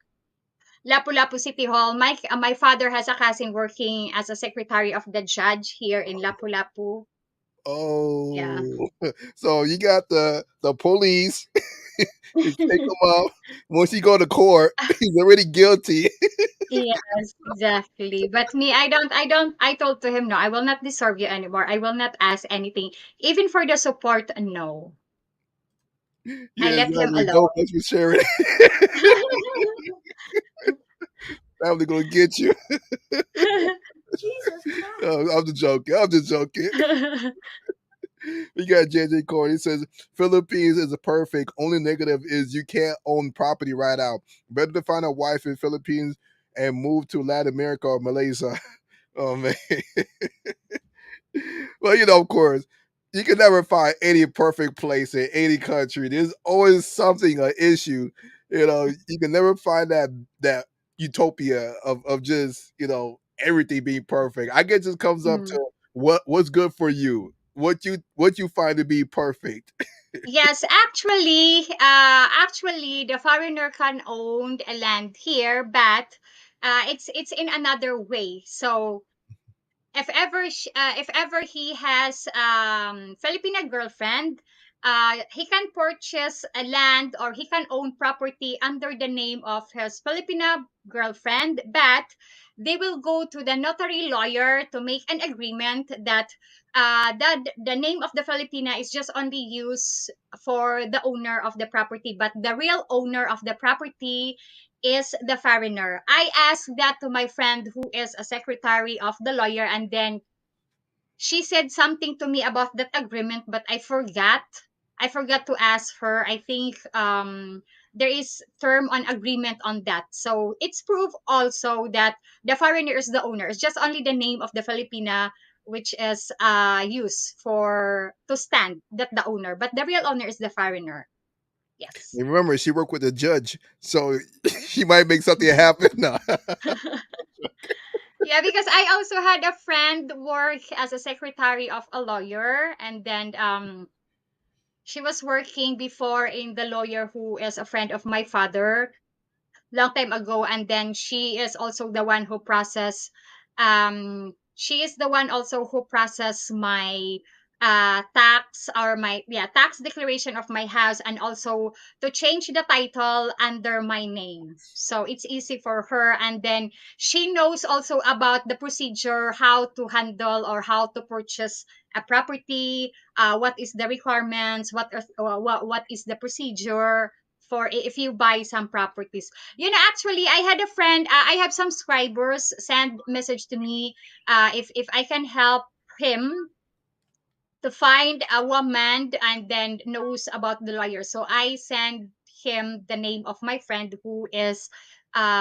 [SPEAKER 2] Lapu-Lapu City Hall. My father has a cousin working as a secretary of the judge here in Lapu-Lapu. Yeah.
[SPEAKER 1] Oh. So you got the police. You take him up. Once you go to court, he's already guilty.
[SPEAKER 2] Yes, exactly. But me, I told to him, no, I will not disturb you anymore. I will not ask anything. Even for the support, no. I
[SPEAKER 1] Yeah,
[SPEAKER 2] let him
[SPEAKER 1] exactly.
[SPEAKER 2] alone.
[SPEAKER 1] So much for sharing. Family gonna get you.
[SPEAKER 2] Jesus
[SPEAKER 1] I'm just joking. I'm just joking.
[SPEAKER 2] Christ.
[SPEAKER 1] We got JJ Corey. He says Philippines is a perfect. Only negative is you can't own property right out. Better to find a wife in Philippines and move to Latin America or Malaysia. Oh man. Well, of course, you can never find any perfect place in any country. There's always something, an issue. You can never find that utopia of just everything being perfect. I guess it comes up
[SPEAKER 2] Mm.
[SPEAKER 1] to what's good for you, what you find to be perfect.
[SPEAKER 2] Yes, actually, the foreigner can own a land here, but it's in another way. So if ever he has Filipino girlfriend, he can purchase a land or he can own property under the name of his Filipina girlfriend, but they will go to the notary lawyer to make an agreement that the name of the Filipina is just only used for the owner of the property, but the real owner of the property is the foreigner. I asked that to my friend who is a secretary of the lawyer, and then she said something to me about that agreement, but I forgot. I forgot to ask her. I think there is term on agreement on that. So it's proof also that the foreigner is the owner. It's just only the name of the Filipina which is used for to stand that the owner, but the real owner is the foreigner. Yes.
[SPEAKER 1] And remember, she worked with a judge, so she might make something happen. No.
[SPEAKER 2] Yeah, because I also had a friend work as a secretary of a lawyer, and then she was working before in the lawyer who is a friend of my father long time ago, and then she is also the one who she is the one also who process my tax or my tax declaration of my house, and also to change the title under my name, so it's easy for her. And then she knows also about the procedure, how to handle or how to purchase a property, what is the requirements, what is the procedure for if you buy some properties. Actually, I had a friend. I have some subscribers send message to me. If I can help him to find a woman and then knows about the lawyer, so I send him the name of my friend who is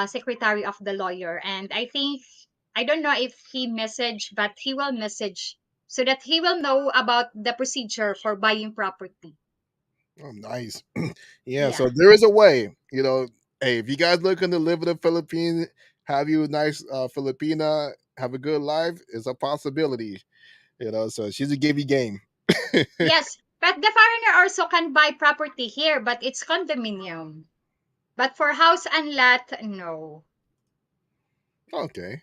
[SPEAKER 2] secretary of the lawyer, and I don't know if he message, but he will message so that he will know about the procedure for buying property.
[SPEAKER 1] Oh, nice. Yeah,
[SPEAKER 2] Yeah.
[SPEAKER 1] so there is a way. Hey, if you guys looking to live in the Philippines, have you a nice Filipina, have a good life, it's a possibility. So she's a give you game.
[SPEAKER 2] Yes, but the foreigner also can buy property here, but it's condominium. But for house and lot, no.
[SPEAKER 1] Okay.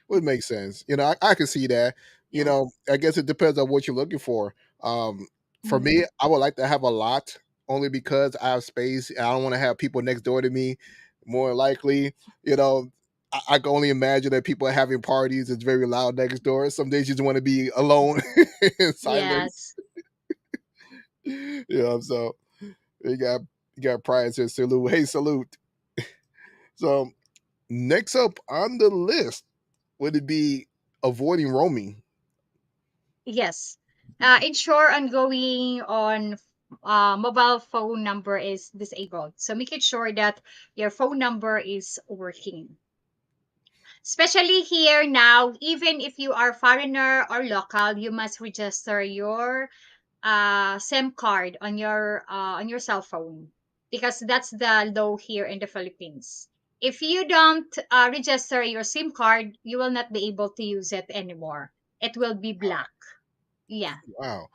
[SPEAKER 1] Would make sense. I can see that.
[SPEAKER 2] Yes.
[SPEAKER 1] I guess it depends on what you're looking for. Um, for
[SPEAKER 2] Mhm.
[SPEAKER 1] me, I would like to have a lot only because I have space. I don't want to have people next door to me. More likely, you know, I can only imagine that people are having parties. It's very loud next door. Some days you just want to be alone in silence.
[SPEAKER 2] Yes.
[SPEAKER 1] So you got Brian says salute. Hey, salute. So next up on the list would it be avoiding roaming?
[SPEAKER 2] Yes. Ensure ongoing on mobile phone number is disabled. So making sure that your phone number is working. Especially here now, even if you are foreigner or local, you must register your SIM card on your cell phone, because that's the law here in the Philippines. If you don't register your SIM card, you will not be able to use it anymore. It will be black. Yeah.
[SPEAKER 1] Wow.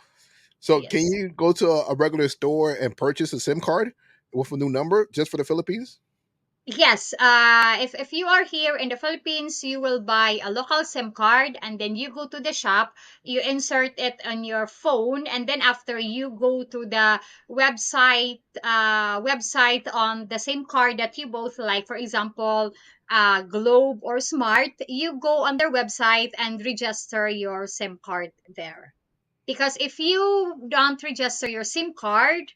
[SPEAKER 1] So can
[SPEAKER 2] Yes.
[SPEAKER 1] you go to a regular store and purchase a SIM card with a new number just for the Philippines?
[SPEAKER 2] Yes, if you are here in the Philippines, you will buy a local SIM card, and then you go to the shop, you insert it on your phone, and then after you go to the website on the SIM card that you both like, for example, Globe or Smart, you go on their website and register your SIM card there. Because if you don't register your SIM card,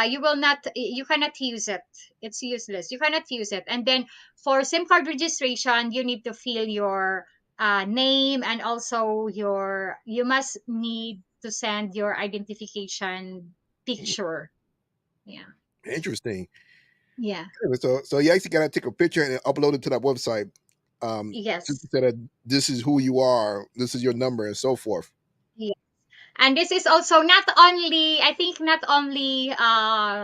[SPEAKER 2] you cannot use it. It's useless. You cannot use it. And then for SIM card registration, you need to fill your name, and also you must need to send your identification picture. Yeah.
[SPEAKER 1] Interesting.
[SPEAKER 2] Yeah.
[SPEAKER 1] So you actually got to take a picture and upload it to that website. Just
[SPEAKER 2] Yes.
[SPEAKER 1] to say that this is who you are, this is your number, and so forth.
[SPEAKER 2] And this is also not only, I think, not only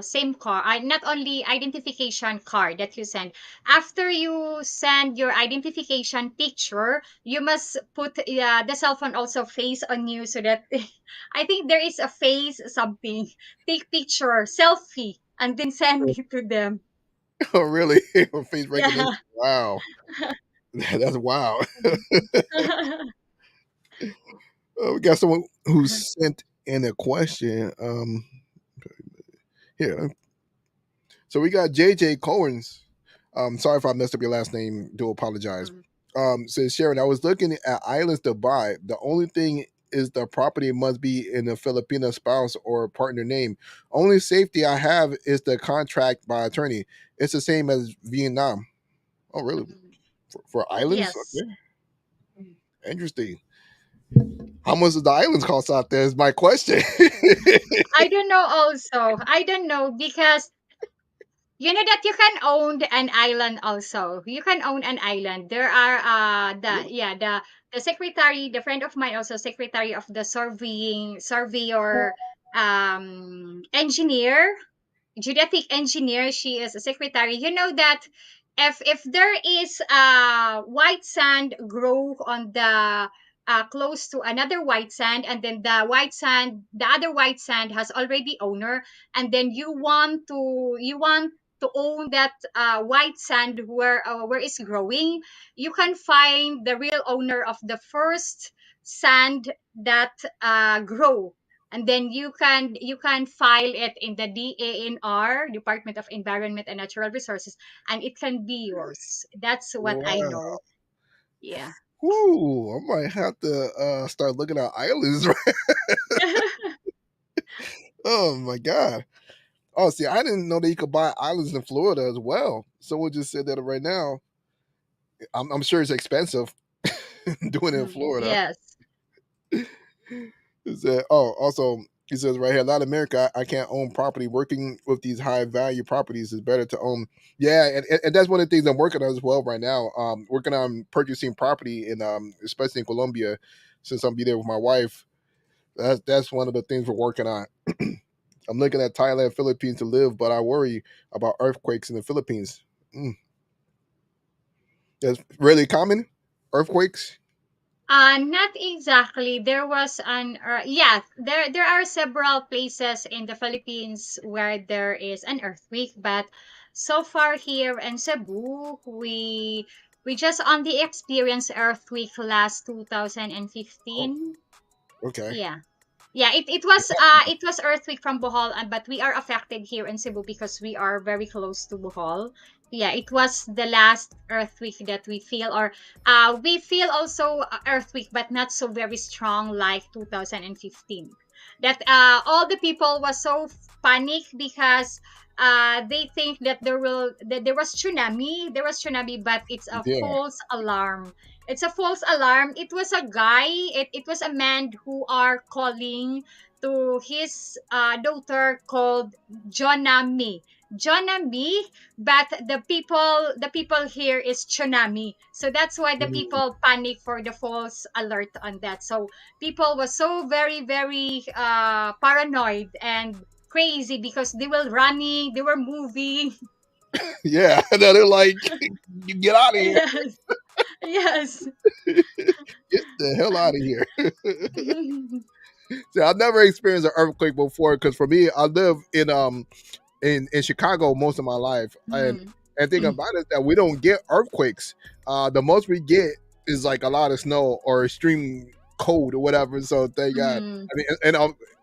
[SPEAKER 2] SIM card, not only identification card that you send. After you send your identification picture, you must put the cell phone also face on you, so that I think there is a face something. Take picture, selfie, and then send it to them.
[SPEAKER 1] Oh, really? Face recognition.
[SPEAKER 2] Yeah.
[SPEAKER 1] Wow. That's wow. We got someone who sent in a question. Here, so we got JJ Cohen's. Sorry if I messed up your last name. Do apologize.
[SPEAKER 2] Mm,
[SPEAKER 1] Says Sharon, I was looking at islands to buy. The only thing is the property must be in a Filipino spouse or partner name. Only safety I have is the contract by attorney. It's the same as Vietnam. Oh, really?
[SPEAKER 2] mm.
[SPEAKER 1] For islands?
[SPEAKER 2] Yes.
[SPEAKER 1] Okay, interesting. How much does the islands cost out there? Is my question.
[SPEAKER 2] I don't know also. I don't know because you know that you can own an island also. You can own an island. There are
[SPEAKER 1] Really?
[SPEAKER 2] the secretary, the friend of mine also secretary of the surveyor engineer, genetic engineer. She is a secretary. You know that if there is white sand grow on the close to another white sand, and then the other white sand has already owner, and then you want to own that white sand where it's growing, you can find the real owner of the first sand that grow, and then you can file it in the DANR, Department of Environment and Natural Resources, and it can be yours. That's what I
[SPEAKER 1] Wow.
[SPEAKER 2] know. Yeah.
[SPEAKER 1] Ooh, I might have to start looking at islands. Oh my god. Oh, see, I didn't know that you could buy islands in Florida as well. Someone just said that right now. I'm sure it's expensive doing it in Florida.
[SPEAKER 2] Yes.
[SPEAKER 1] Is that, oh, also, he says right here, Latin America, I can't own property. Working with these high value properties is better to own. Yeah, and that's one of the things I'm working on as well right now. Working on purchasing property in, especially in Colombia, since I'm be there with my wife. That's one of the things we're working on. I'm looking at Thailand, Philippines to live, but I worry about earthquakes in the Philippines. Mm. That's really common. Earthquakes.
[SPEAKER 2] Not exactly. There was yeah, there are several places in the Philippines where there is an earthquake, but so far here in Cebu, we just only experienced earthquake last
[SPEAKER 1] Oh,
[SPEAKER 2] 2015.
[SPEAKER 1] okay.
[SPEAKER 2] Yeah. Yeah, it was earthquake from Bohol, but we are affected here in Cebu because we are very close to Bohol. Yeah, it was the last earthquake that we feel, or we feel also earthquake, but not so very strong like 2015. That all the people was so panic because they think that there was tsunami, but it's a
[SPEAKER 1] Yeah.
[SPEAKER 2] false alarm. It's a false alarm. It was a guy. It was a man who are calling to his daughter called Jonami. Jonami, but the people here is tsunami. So that's why the
[SPEAKER 1] Mm.
[SPEAKER 2] people panic for the false alert on that. So people was so very very paranoid and crazy because they were moving.
[SPEAKER 1] Yeah. No, they're like, you get out of here.
[SPEAKER 2] Yes, yes.
[SPEAKER 1] Get the hell out of here. See, I've never experienced an earthquake before because for me, I live in Chicago most of my life,
[SPEAKER 2] Hmm.
[SPEAKER 1] and thing about it is that we don't get earthquakes. The most we get is like a lot of snow or extreme cold or whatever. So thank God.
[SPEAKER 2] Mhm.
[SPEAKER 1] I mean,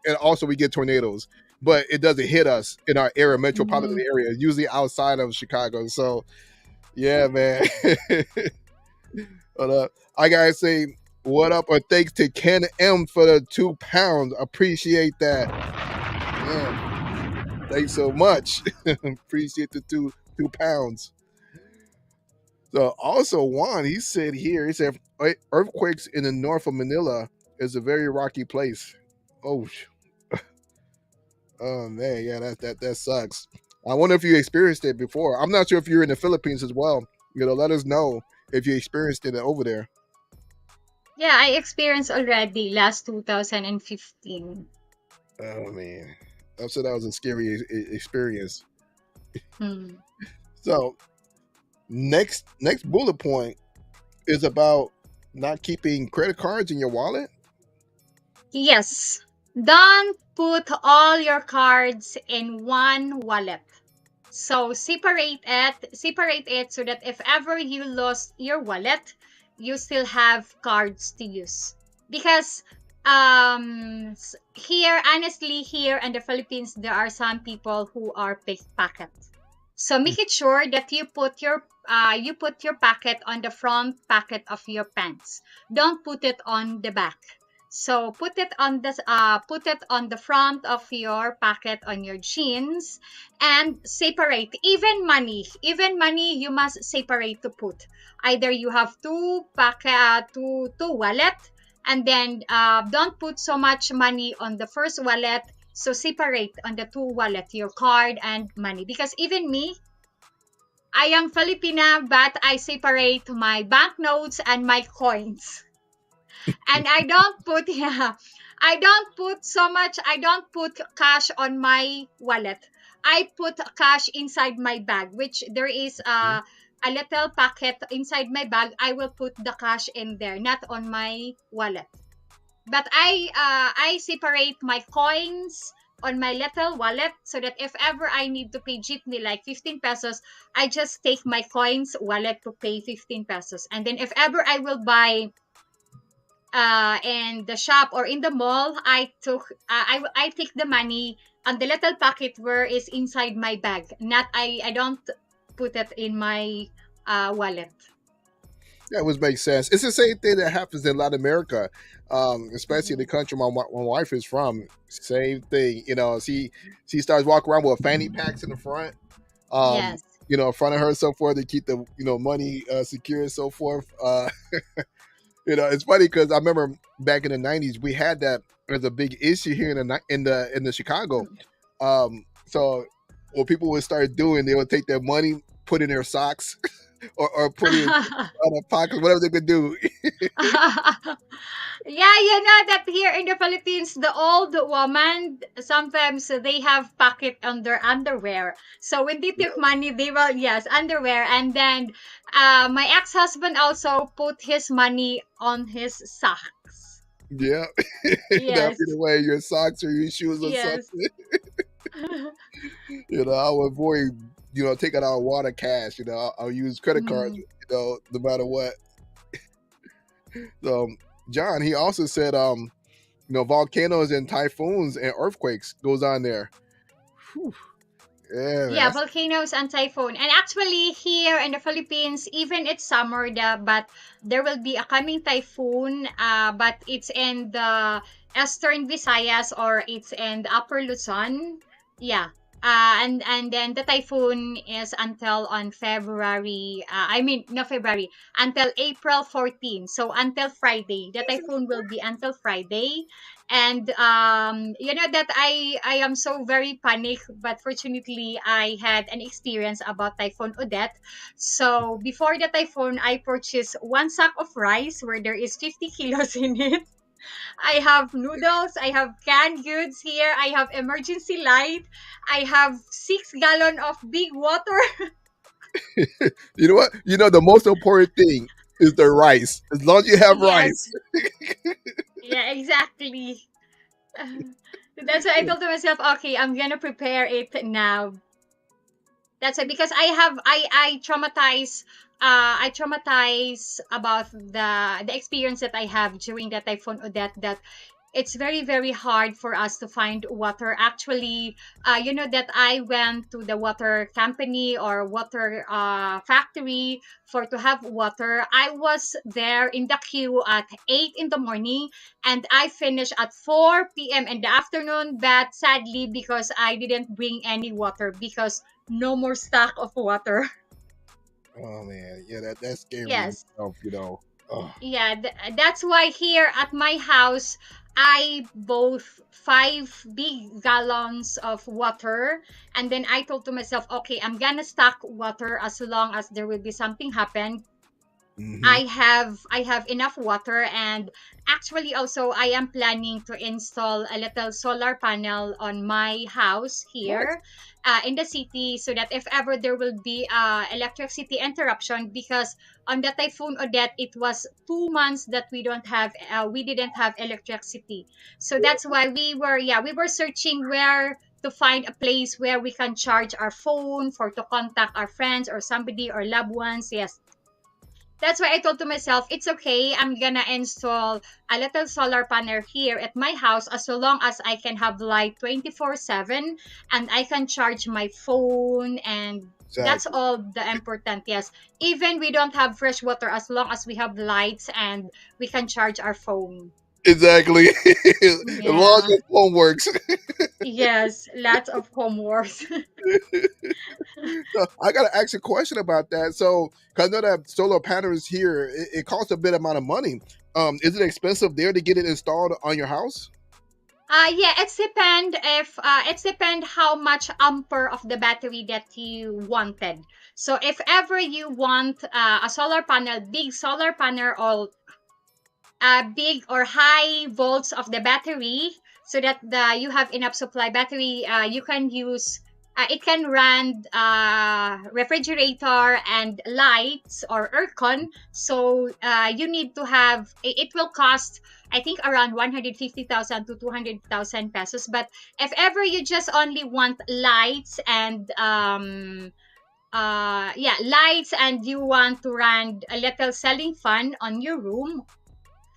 [SPEAKER 1] and also we get tornadoes, but it doesn't hit us in our area, metropolitan
[SPEAKER 2] Mhm.
[SPEAKER 1] area, usually outside of Chicago. So yeah, man. But I gotta say, what up or thanks to Ken M for the £2. Appreciate that. Man, thanks so much. Appreciate the £2. So also Juan, he said here, he said earthquakes in the north of Manila is a very rocky place. Oh, oh man, yeah, that sucks. I wonder if you experienced it before. I'm not sure if you're in the Philippines as well. Let us know if you experienced it over there.
[SPEAKER 2] Yeah, I experienced already last 2015.
[SPEAKER 1] Oh man, I'm sure that was a scary experience.
[SPEAKER 2] Hmm.
[SPEAKER 1] So next bullet point is about not keeping credit cards in your wallet.
[SPEAKER 2] Yes. Don't put all your cards in one wallet. So separate it so that if ever you lost your wallet, you still have cards to use. Because Here, honestly, here in the Philippines, there are some people who are pickpocket. So make it sure that you put your packet on the front pocket of your pants. Don't put it on the back. So put it on the front of your pocket on your jeans, and separate. Even money you must separate to put. Either you have two wallet, and then don't put so much money on the first wallet. So separate on the two wallet, your card and money. Because even me, I am Filipina, but I separate my banknotes and my coins. And I don't put yeah, I don't put so much. I don't put cash on my wallet. I put cash inside my bag, which there is a little pocket inside my bag. I will put the cash in there, not on my wallet. But I separate my coins on my little wallet, so that if ever I need to pay jeepney like 15 pesos, I just take my coins wallet to pay 15 pesos. And then if ever I will buy in the shop or in the mall, I take the money on the little pocket where is inside my bag. Not I don't put it in my wallet.
[SPEAKER 1] That would make sense. It's the same thing that happens in Latin America, especially the
[SPEAKER 2] Mhm.
[SPEAKER 1] country my wife is from. Same thing. She starts walking around with fanny packs in the front, um,
[SPEAKER 2] Yes.
[SPEAKER 1] in front of her, so forth, to keep the money secure and so forth. It's funny because I remember back in the '90s we had that as a big issue here in the Chicago. So what people would start doing, they would take their money, put in their socks, or put it in other pockets, whatever they could do.
[SPEAKER 2] Yeah, you know that here in the Philippines, the old woman, sometimes they have pocket on their underwear. So when they take money, they will, yes, underwear. And then my ex-husband also put his money on his socks.
[SPEAKER 1] Yeah, that'll
[SPEAKER 2] Yes,
[SPEAKER 1] be the way, your socks or your shoes or
[SPEAKER 2] yes.
[SPEAKER 1] something. I would avoid taking out water cash. I'll use credit cards.
[SPEAKER 2] Mm.
[SPEAKER 1] No matter what. So John, he also said, volcanoes and typhoons and earthquakes goes on there. Whew. Yeah, man.
[SPEAKER 2] Yeah, volcanoes and typhoon. And actually here in the Philippines, even it's summer, but there will be a coming typhoon, but it's in the Eastern Visayas, or it's in the Upper Luzon. Yeah. And then the typhoon is until on February, I mean, not February, until April 14. So until Friday. The typhoon will be until Friday. And you know that I am so very panic, but fortunately I had an experience about Typhoon Odette. So before the typhoon, I purchased one sack of rice where there is 50 kilos in it. I have noodles, I have canned goods here, I have emergency light, I have 6 gallon of big water.
[SPEAKER 1] You know what? The most important thing is the rice. As long as you have rice.
[SPEAKER 2] Yes. Yeah, exactly. That's why I told to myself, okay, I'm gonna prepare it now. That's it, because I traumatize about the experience that I have during the Typhoon Odette, that it's very very hard for us to find water. Actually, you know that I went to the water company or water factory for to have water. I was there in the queue at 8 in the morning, and I finished at 4 p.m. in the afternoon. But sadly, because I didn't bring any water, because no more stock of water.
[SPEAKER 1] Oh man, yeah, that's scary in
[SPEAKER 2] Yes.
[SPEAKER 1] itself. Oh.
[SPEAKER 2] Yeah, that's why here at my house, I bought 5 big gallons of water. And then I told to myself, okay, I'm gonna stock water as long as there will be something happen.
[SPEAKER 1] Hmm.
[SPEAKER 2] I have enough water. And actually also I am planning to install a little solar panel on my house
[SPEAKER 1] Nice.
[SPEAKER 2] here in the city, so that if ever there will be electricity interruption, because on the Typhoon Odette it was 2 months that we didn't have electricity. So that's why we were searching where to find a place where we can charge our phone for to contact our friends or somebody or loved ones. Yes. That's why I told to myself, it's okay. I'm gonna install a little solar panel here at my house as long as I can have light 24/7 and I can charge my phone, and that's
[SPEAKER 1] Exactly.
[SPEAKER 2] all the important. Yes. Even we don't have fresh water, as long as we have lights and we can charge our phone.
[SPEAKER 1] Exactly. As long as
[SPEAKER 2] Yeah.
[SPEAKER 1] your phone works.
[SPEAKER 2] Yes, lots of homeworks.
[SPEAKER 1] So I gotta ask a question about that. So, 'cause I know that solar panels here, it costs a bit amount of money. Is it expensive there to get it installed on your house?
[SPEAKER 2] Yeah, it's depend how much ampere of the battery that you wanted. So if ever you want a solar panel, big solar panel, or big or high volts of the battery, so that you have enough supply battery, you can use it can run refrigerator and lights or aircon. So you need to have it will cost, I think, around 150,000 to 200,000 pesos. But if ever you just only want lights and lights, and you want to run a little ceiling fan on your room,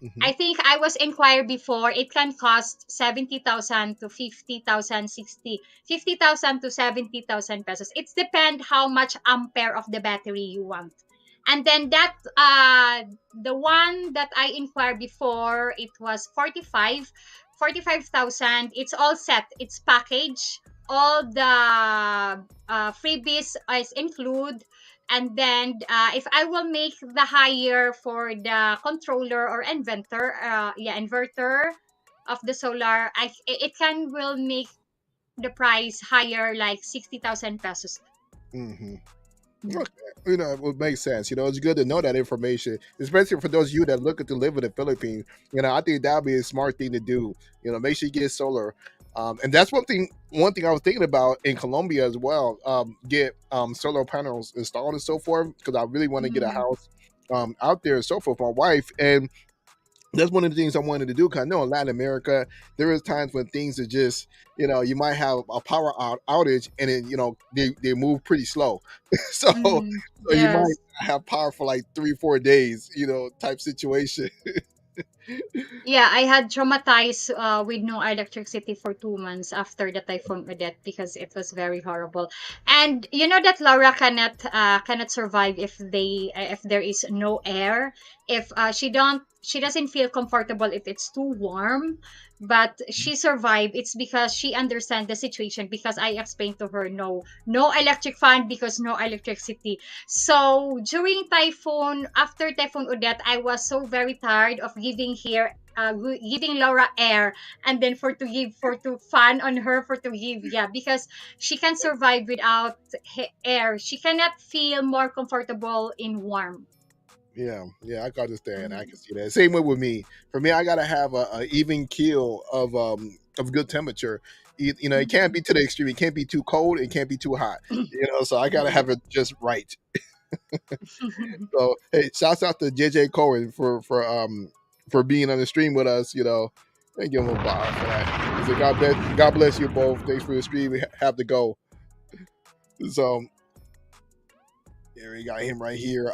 [SPEAKER 1] Hmm.
[SPEAKER 2] I think I was inquired before. It can cost 70,000 to 50,000, 50,000 to 70,000 pesos. It's depend how much ampere of the battery you want. And then that the one that I inquired before, it was 45,000. It's all set. It's package. All the freebies is include. And then if I will make the higher for the controller or inverter of the solar, it can will make the price higher, like 60,000 pesos.
[SPEAKER 1] Hmm.
[SPEAKER 2] Mm.
[SPEAKER 1] Okay. It would make sense. It's good to know that information, especially for those of you that look to live in the Philippines. I think that would be a smart thing to do. Make sure you get solar. And that's one thing. One thing I was thinking about in Colombia as well. Get solar panels installed and so forth, because I really want to get a
[SPEAKER 2] Mm.
[SPEAKER 1] house out there and so forth. My wife, and that's one of the things I wanted to do, because I know in Latin America there is times when things are just, you might have a power outage, and then they move pretty slow. so
[SPEAKER 2] Mm.
[SPEAKER 1] you might
[SPEAKER 2] Yes.
[SPEAKER 1] have power for like 3-4 days, type situation.
[SPEAKER 2] Yeah, I had traumatized with no electricity for 2 months after the typhoon Odette, because it was very horrible. And you know that Laura cannot survive if there is no air. If she doesn't feel comfortable if it's too warm, but she survived. It's because she understands the situation, because I explained to her, no electric fan because no electricity. So during typhoon, after typhoon Odette, I was so very tired of giving Laura air, and then for to fan on her, for to give, yeah, because she can survive without air. She cannot feel more comfortable in warm.
[SPEAKER 1] Yeah, yeah, I can understand. I
[SPEAKER 2] Mhm.
[SPEAKER 1] can see that. Same way with me. For me, I gotta have a even keel of good temperature. It can't be to the extreme. It can't be too cold. It can't be too hot. So I gotta have it just right. So hey, shouts out to JJ Cohen for being on the stream with us. And give him a bar for that. He said, God bless you both. Thanks for the stream. We have to go. So here we got him right here.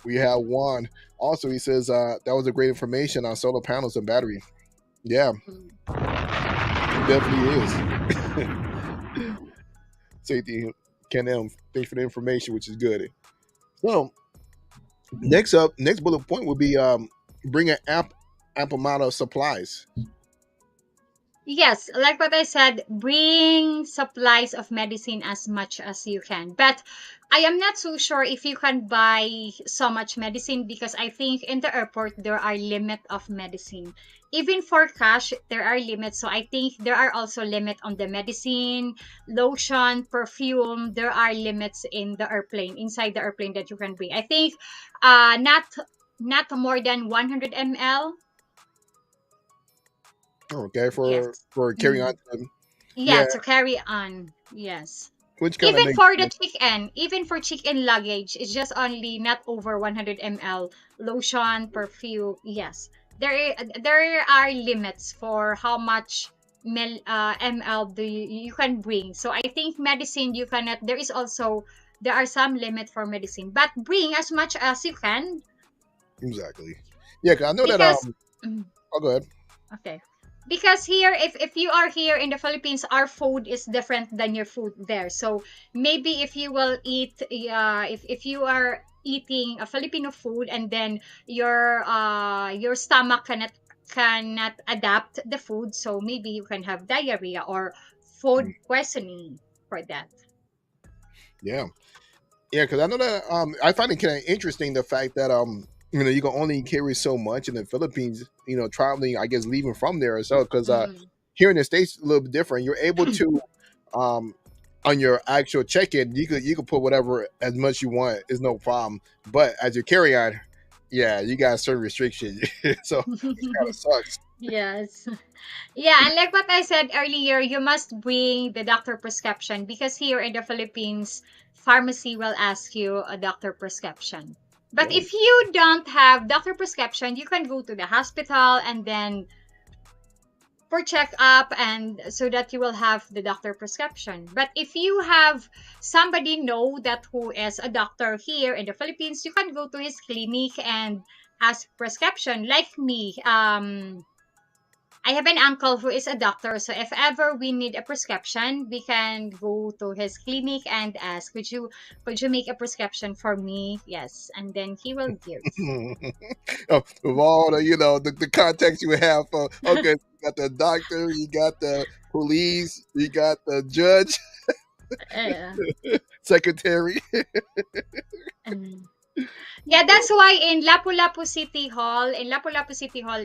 [SPEAKER 1] We have Juan. Also, he says that was a great information on solar panels and battery. Yeah, it definitely is. Safety, Ken M. Thanks for the information, which is good. So next bullet point would be bring an ample amount of supplies.
[SPEAKER 2] Yes, like what I said, bring supplies of medicine as much as you can. But I am not so sure if you can buy so much medicine, because I think in the airport there are limit of medicine. Even for cash, there are limits. So I think there are also limit on the medicine, lotion, perfume. There are limits in the airplane, inside the airplane, that you can bring. I think not more than 100 ml.
[SPEAKER 1] Okay, for
[SPEAKER 2] Yes.
[SPEAKER 1] carrying on.
[SPEAKER 2] Mm.
[SPEAKER 1] To them.
[SPEAKER 2] Yeah,
[SPEAKER 1] Yeah,
[SPEAKER 2] to carry on. Yes.
[SPEAKER 1] which kind of
[SPEAKER 2] Even
[SPEAKER 1] makes
[SPEAKER 2] for the
[SPEAKER 1] sense.
[SPEAKER 2] chicken, even for chicken luggage, it's just only not over 100 ml lotion, perfume. Yes. There are limits for how much ml do you can bring. So I think medicine you cannot, there is also there are some limit for medicine, but bring as much as you can.
[SPEAKER 1] Exactly. Yeah, 'cause I know that.
[SPEAKER 2] Because
[SPEAKER 1] Oh, go ahead.
[SPEAKER 2] okay. Because here, if you are here in the Philippines, our food is different than your food there. So maybe if you will eat, if you are eating a Filipino food and then your stomach cannot adapt the food, so maybe you can have diarrhea or
[SPEAKER 1] Mm,
[SPEAKER 2] food poisoning for that.
[SPEAKER 1] yeah. Yeah, because I know that I find it kind of interesting the fact that you can only carry so much in the Philippines. Traveling, I guess, leaving from there or so. Because
[SPEAKER 2] Mm.
[SPEAKER 1] here in the states, a little bit different. You're able to um on your actual check-in, you could put whatever as much you want. Is no problem. But as your carry-on, yeah, you got certain restrictions. So it kind of sucks.
[SPEAKER 2] Yes. Yeah, and like what I said earlier, you must bring the doctor prescription because here in the Philippines, pharmacy will ask you a doctor prescription. But
[SPEAKER 1] Yeah.
[SPEAKER 2] if you don't have doctor prescription, you can go to the hospital and then for checkup and so that you will have the doctor prescription. But if you have somebody know that who is a doctor here in the Philippines, you can go to his clinic and ask prescription. Like me, I have an uncle who is a doctor, so if ever we need a prescription, we can go to his clinic and ask, "Could you make a prescription for me?" Yes, and then he will give.
[SPEAKER 1] Of all the context you have for, okay, you got the doctor, you got the police, you got the judge,
[SPEAKER 2] Uh,
[SPEAKER 1] secretary.
[SPEAKER 2] um, yeah, that's why in Lapu-Lapu City Hall,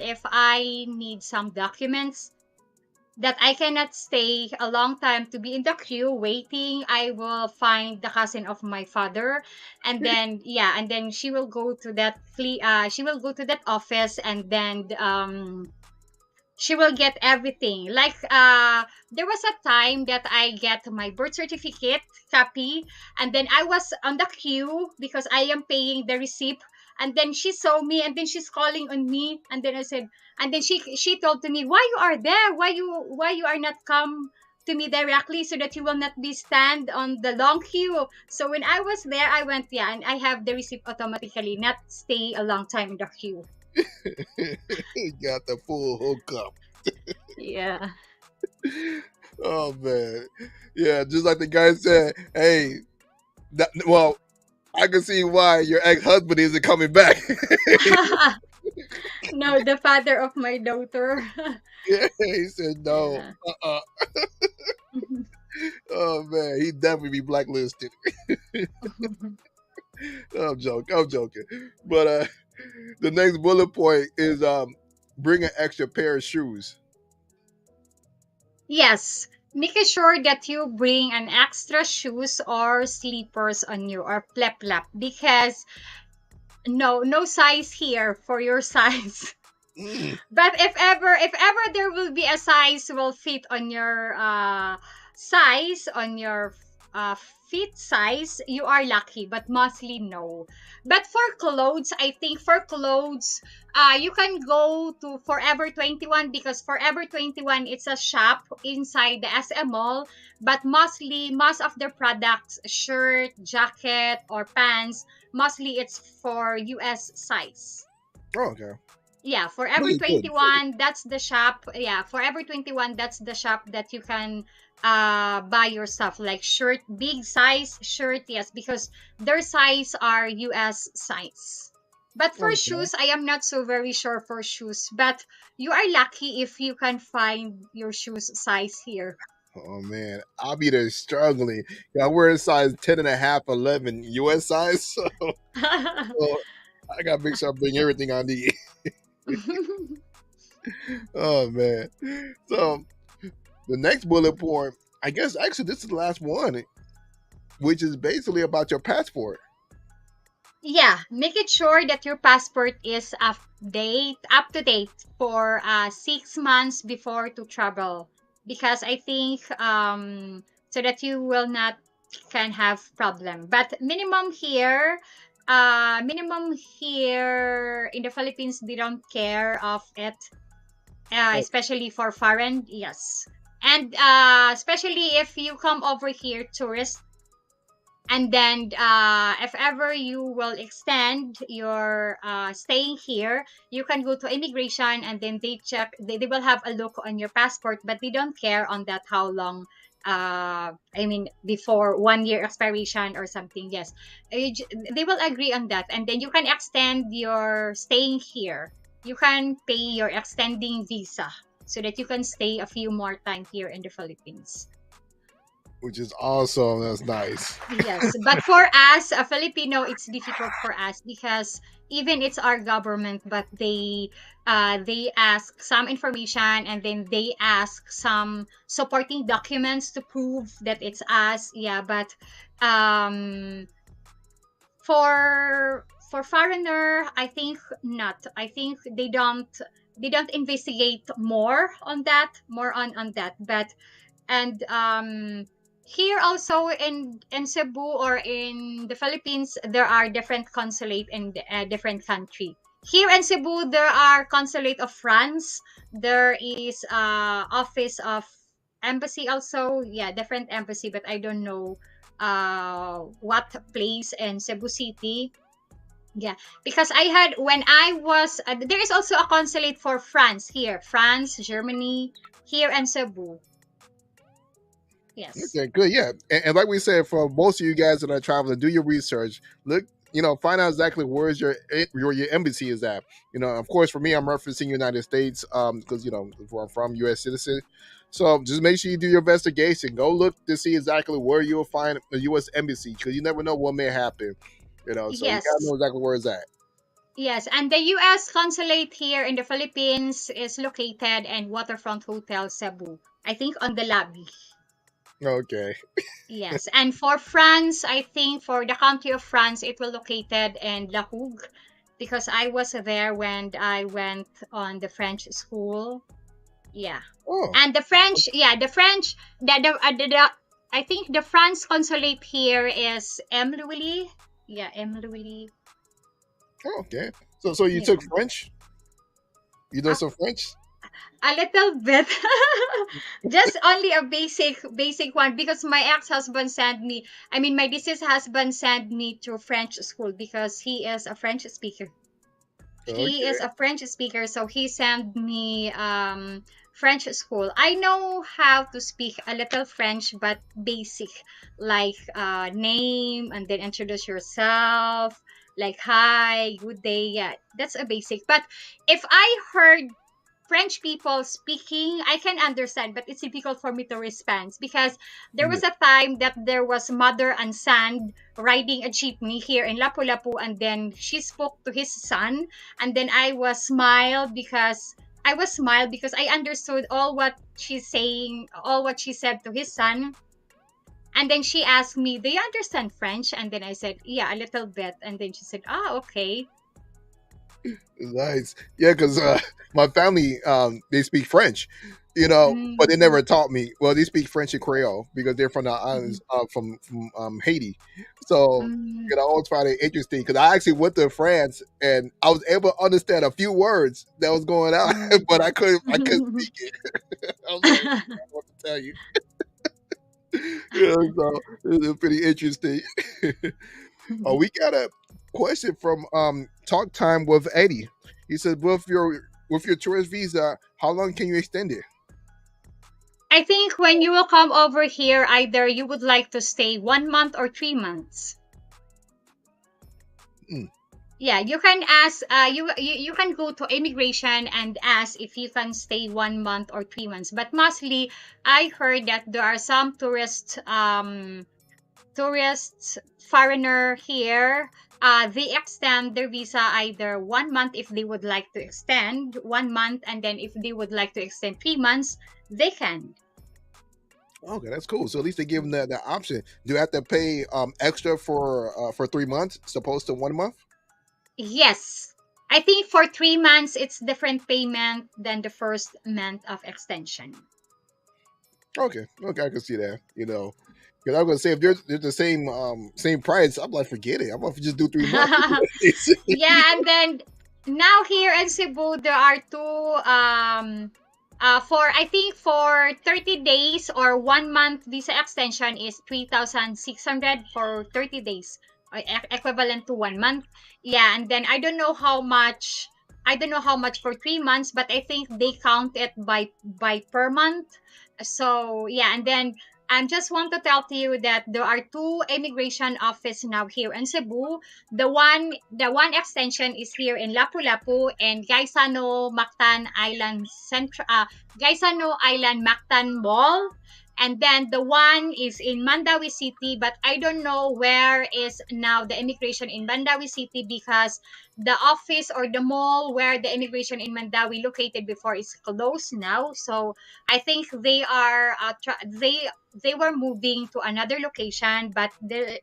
[SPEAKER 2] if I need some documents that I cannot stay a long time to be in the queue waiting, I will find the cousin of my father, and then yeah, and then she will go to that office, and then she will get everything. Like there was a time that I get my birth certificate copy, and then I was on the queue because I am paying the receipt, and then she saw me, and then she's calling on me, and then I said, and then she told to me, why you are there, why you are not come to me directly so that you will not be stand on the long queue. So when I was there, I went, yeah, and I have the receipt automatically, not stay a long time in the queue.
[SPEAKER 1] You got the full hookup.
[SPEAKER 2] Yeah.
[SPEAKER 1] Oh man, yeah, just like the guy said, hey, well, I can see why your ex-husband isn't coming back.
[SPEAKER 2] No, the father of my daughter.
[SPEAKER 1] Yeah, he said no.
[SPEAKER 2] Yeah.
[SPEAKER 1] uh Oh man, he definitely be blacklisted. I'm joking. But the next bullet point is bring an extra pair of shoes.
[SPEAKER 2] Yes. Making sure that you bring an extra shoes or slippers on you or flip flop because no size here for your size.
[SPEAKER 1] Mm,
[SPEAKER 2] But if ever there will be a size will fit on your size on your feet size, you are lucky, but mostly no. But for clothes, I think for clothes, you can go to Forever 21 because Forever 21 it's a shop inside the SM mall, but mostly most of their products, shirt, jacket or pants, mostly it's for US size.
[SPEAKER 1] oh, okay.
[SPEAKER 2] Yeah,
[SPEAKER 1] Which
[SPEAKER 2] Forever
[SPEAKER 1] is good.
[SPEAKER 2] 21, that's the shop. Yeah, Forever 21, that's the shop that you can buy your stuff like shirt, big size shirt, yes, because their size are US size. But for
[SPEAKER 1] Okay.
[SPEAKER 2] shoes, I am not so very sure for shoes, but you are lucky if you can find your shoes size here.
[SPEAKER 1] Oh man, I'll be there struggling. I wear a size 10 and a half, 11 US size, so I gotta make sure I bring everything I need. Oh man. So the next bullet point, I guess actually this is the last one, which is basically about your passport.
[SPEAKER 2] Yeah, make it sure that your passport is up to date for 6 months before to travel, because I think so that you will not can have problem. But minimum here in the Philippines, they don't care of it,
[SPEAKER 1] Oh,
[SPEAKER 2] especially for foreign. Yes, and especially if you come over here tourist. And then if ever you will extend your staying here, you can go to immigration, and then they check, they will have a look on your passport, but they don't care on that how long, I mean, before 1 year expiration or something. Yes, they will agree on that, and then you can extend your staying here. You can pay your extending visa so that you can stay a few more time here in the Philippines.
[SPEAKER 1] which is awesome. That's nice.
[SPEAKER 2] Yes, but for us, a Filipino, it's difficult for us because even it's our government, but they ask some information, and then they ask some supporting documents to prove that it's us. Yeah, but um for foreigner, I think not. I think they don't investigate more on that. But and here also in Cebu or in the Philippines, there are different consulate in different country. Here in Cebu, there are consulate of France. There is office of embassy also. Yeah, different embassy, but I don't know what place in Cebu City. Yeah, because I had when I was there is also a consulate for France here, France, Germany, here in Cebu. Yes.
[SPEAKER 1] Okay, good. Yeah, and like we said, for most of you guys that are traveling, do your research. Look, find out exactly where's your embassy is at. Of course, for me, I'm referencing United States, because where I'm from, U.S. citizen. So just make sure you do your investigation. Go look to see exactly where you'll find a U.S. embassy, because you never know what may happen. So you gotta
[SPEAKER 2] Yes.
[SPEAKER 1] know exactly where it's at.
[SPEAKER 2] Yes, and the US consulate here in the Philippines is located in Waterfront Hotel Cebu. I think on the lobby.
[SPEAKER 1] Okay.
[SPEAKER 2] Yes, and for France, I think for the country of France, it will located in La Hougue because I was there when I went on the French school. Yeah,
[SPEAKER 1] Oh.
[SPEAKER 2] and the French, yeah, the French, I think the France consulate here is M. Louis. Yeah, M. Louis.
[SPEAKER 1] Oh, okay. So you
[SPEAKER 2] Yeah.
[SPEAKER 1] took French? You know some French?
[SPEAKER 2] A little bit. Just only a basic one because my ex-husband sent me, I mean my deceased husband sent me to French school because he is a French speaker. He is
[SPEAKER 1] Okay.
[SPEAKER 2] a French speaker, so he sent me French school. I know how to speak a little French, but basic, like name and then introduce yourself, like hi, good day. Yeah, that's a basic. But if I heard French people speaking, I can understand, but it's difficult for me to respond because there
[SPEAKER 1] Yeah.
[SPEAKER 2] was a time that there was mother and son riding a jeepney here in Lapu-Lapu, and then she spoke to his son, and then I was smiled because I understood all what she's saying, all what she said to his son. And then she asked me, "Do you understand French?" And then I said, "Yeah, a little bit." And then she said, "Ah, okay."
[SPEAKER 1] Nice. Yeah, because my family, they speak French, but they
[SPEAKER 2] Mm,
[SPEAKER 1] never taught me. Well, they speak French and Creole because they're from the
[SPEAKER 2] mm,
[SPEAKER 1] islands, from Haiti. So,
[SPEAKER 2] mm,
[SPEAKER 1] I always find it interesting because I actually went to France and I was able to understand a few words that was going out,
[SPEAKER 2] mm.
[SPEAKER 1] but I couldn't speak it. I was like, I don't know what to tell you. So it's pretty interesting. Oh, we got a question from Talk Time with Eddie. He said, with your tourist visa, how long can you extend it?"
[SPEAKER 2] I think when you will come over here, either you would like to stay 1 month or 3 months.
[SPEAKER 1] Mm,
[SPEAKER 2] Yeah, you can ask. You can go to immigration and ask if you can stay 1 month or 3 months. But mostly, I heard that there are some tourists foreigner here. They extend their visa either 1 month if they would like to extend 1 month, and then if they would like to extend 3 months, they can.
[SPEAKER 1] okay, that's cool. So at least they give them the option. Do you have to pay extra for 3 months, as opposed to 1 month?
[SPEAKER 2] Yes. I think for 3 months, it's different payment than the first month of extension.
[SPEAKER 1] Okay, okay, I can see that. Because I was gonna say if they're the same price, I'm like, forget it. I'm gonna just do 3 months.
[SPEAKER 2] Yeah, and then now here in Cebu, there are two. For I think for 30 days or 1 month visa extension is 3,600 for 30 days, equivalent to 1 month. Yeah, and then I don't know how much. I don't know how much for 3 months, but I think they count it by per month. So yeah, and then I just want to tell to you that there are two immigration office now here in Cebu. The one extension is here in Lapu-Lapu and Gaisano Mactan Island Central, Gaisano Island Mactan Mall. And then the one is in Mandawi City, but I don't know where is now the immigration in Mandawi City because the office or the mall where the immigration in Mandawi located before is closed now. So I think they were moving to another location, but they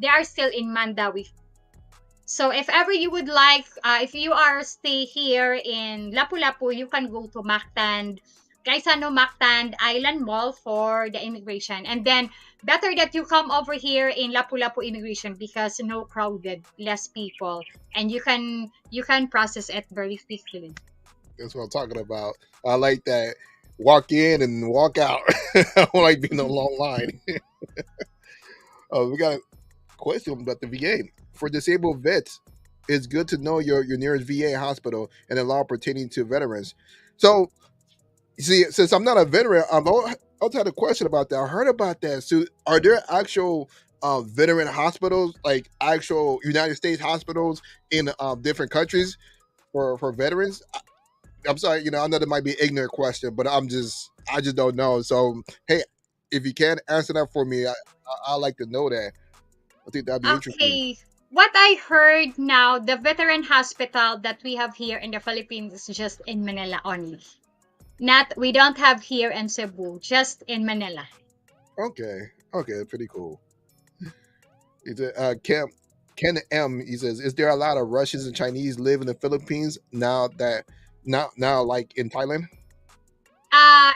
[SPEAKER 2] are still in Mandawi. So if ever you would like, if you are stay here in Lapu-Lapu, you can go to Mactan, Gaisano Mactan Island Mall for the immigration. And then better that you come over here in Lapu-Lapu immigration because no crowded, less people, and you can process it very quickly.
[SPEAKER 1] That's what I'm talking about. I like that. Walk in and walk out. I don't like being in a long line. We got a question about the VA. For disabled vets, it's good to know your nearest VA hospital and the law pertaining to veterans. So, you see, since I'm not a veteran, also had a question about that. I heard about that. So, are there actual veteran hospitals, like actual United States hospitals in different countries for veterans? I'm sorry, I know that might be an ignorant question, but I just don't know. So, hey, if you can answer that for me, I like to know that. I think that'd be interesting.
[SPEAKER 2] Okay. What I heard now, the veteran hospital that we have here in the Philippines is just in Manila only. Not we don't have here in Cebu, just in Manila.
[SPEAKER 1] Okay, okay, pretty cool. Is it, Ken M. He says, "Is there a lot of Russians and Chinese live in the Philippines now like in Thailand?"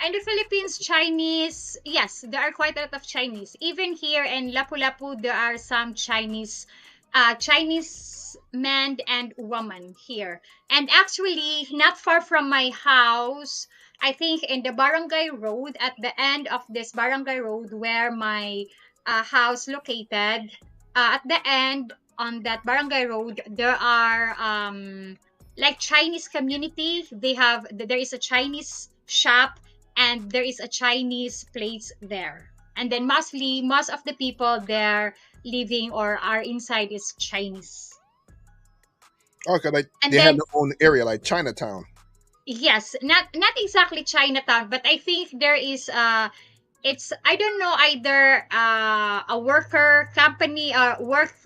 [SPEAKER 2] In the Philippines, Chinese, yes, there are quite a lot of Chinese. Even here in Lapu-Lapu, there are some Chinese men and women here. And actually, not far from my house, I think in the barangay road, at the end of this barangay road where my house located, at the end on that barangay road, there are like Chinese community. There is a Chinese shop and there is a Chinese place there. And then most of the people there living or are inside is Chinese.
[SPEAKER 1] Okay, like
[SPEAKER 2] And
[SPEAKER 1] they have
[SPEAKER 2] then
[SPEAKER 1] their own area, like Chinatown.
[SPEAKER 2] yes, not exactly Chinatown, but I think there is it's I don't know either a worker company or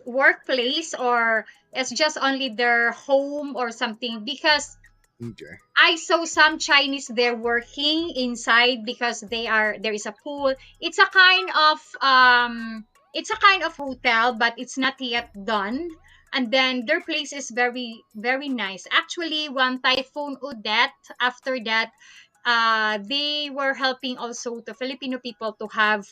[SPEAKER 2] workplace or it's just only their home or something because
[SPEAKER 1] Okay,
[SPEAKER 2] I saw some Chinese there working inside because there is a pool. It's a kind of hotel, but it's not yet done. And then their place is very very nice. Actually, one typhoon Odette after that they were helping also the Filipino people to have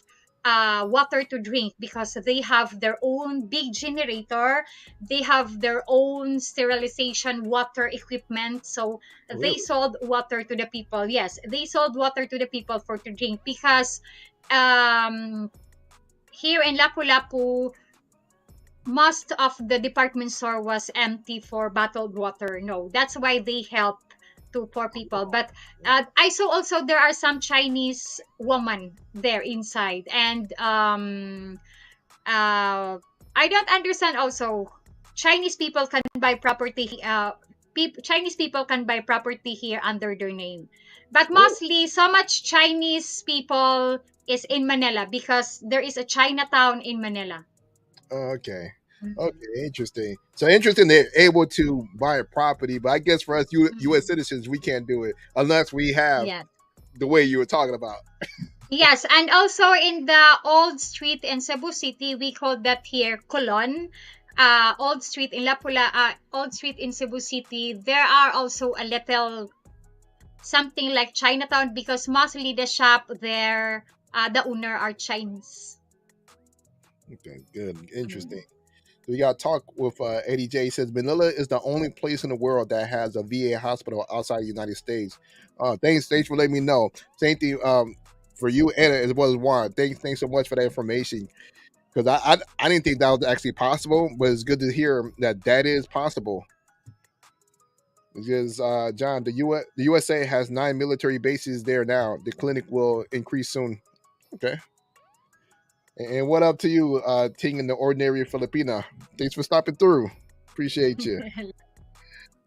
[SPEAKER 2] water to drink because they have their own big generator. They have their own sterilization water equipment. So they
[SPEAKER 1] really?
[SPEAKER 2] sold water to the people. Yes, they sold water to the people for to drink because um, here in Lapu-Lapu, most of the department store was empty for bottled water. No, that's why they help to poor people. But I saw also there are some Chinese woman there inside, and I don't understand. Also, Chinese people can buy property. Chinese people can buy property here under their name, but
[SPEAKER 1] Oh,
[SPEAKER 2] mostly so much Chinese people is in Manila because there is a Chinatown in Manila.
[SPEAKER 1] okay.
[SPEAKER 2] Mhm.
[SPEAKER 1] Okay, interesting. So interesting they're able to buy a property, but I guess for us U.S.
[SPEAKER 2] Mhm.
[SPEAKER 1] citizens, we can't do it unless we have
[SPEAKER 2] Yes.
[SPEAKER 1] the way you were talking about.
[SPEAKER 2] Yes, and also in the old street in Cebu City, we call that here Colon. Old street in Old street in Cebu City. There are also a little something like Chinatown because mostly the shop there, the owner are Chinese.
[SPEAKER 1] Okay, good,
[SPEAKER 2] Mhm.
[SPEAKER 1] interesting. We got to talk with Eddie J. He says Manila is the only place in the world that has a VA hospital outside the United States. Thanks for letting me know. Same thing for you, Anna, as well as Juan. Thanks so much for that information. Because I didn't think that was actually possible, but it's good to hear that that is possible. Because John, the USA has 9 military bases there now. The clinic will increase soon. Okay. And what up to you, Ting in the ordinary Filipina? Thanks for stopping through. Appreciate you.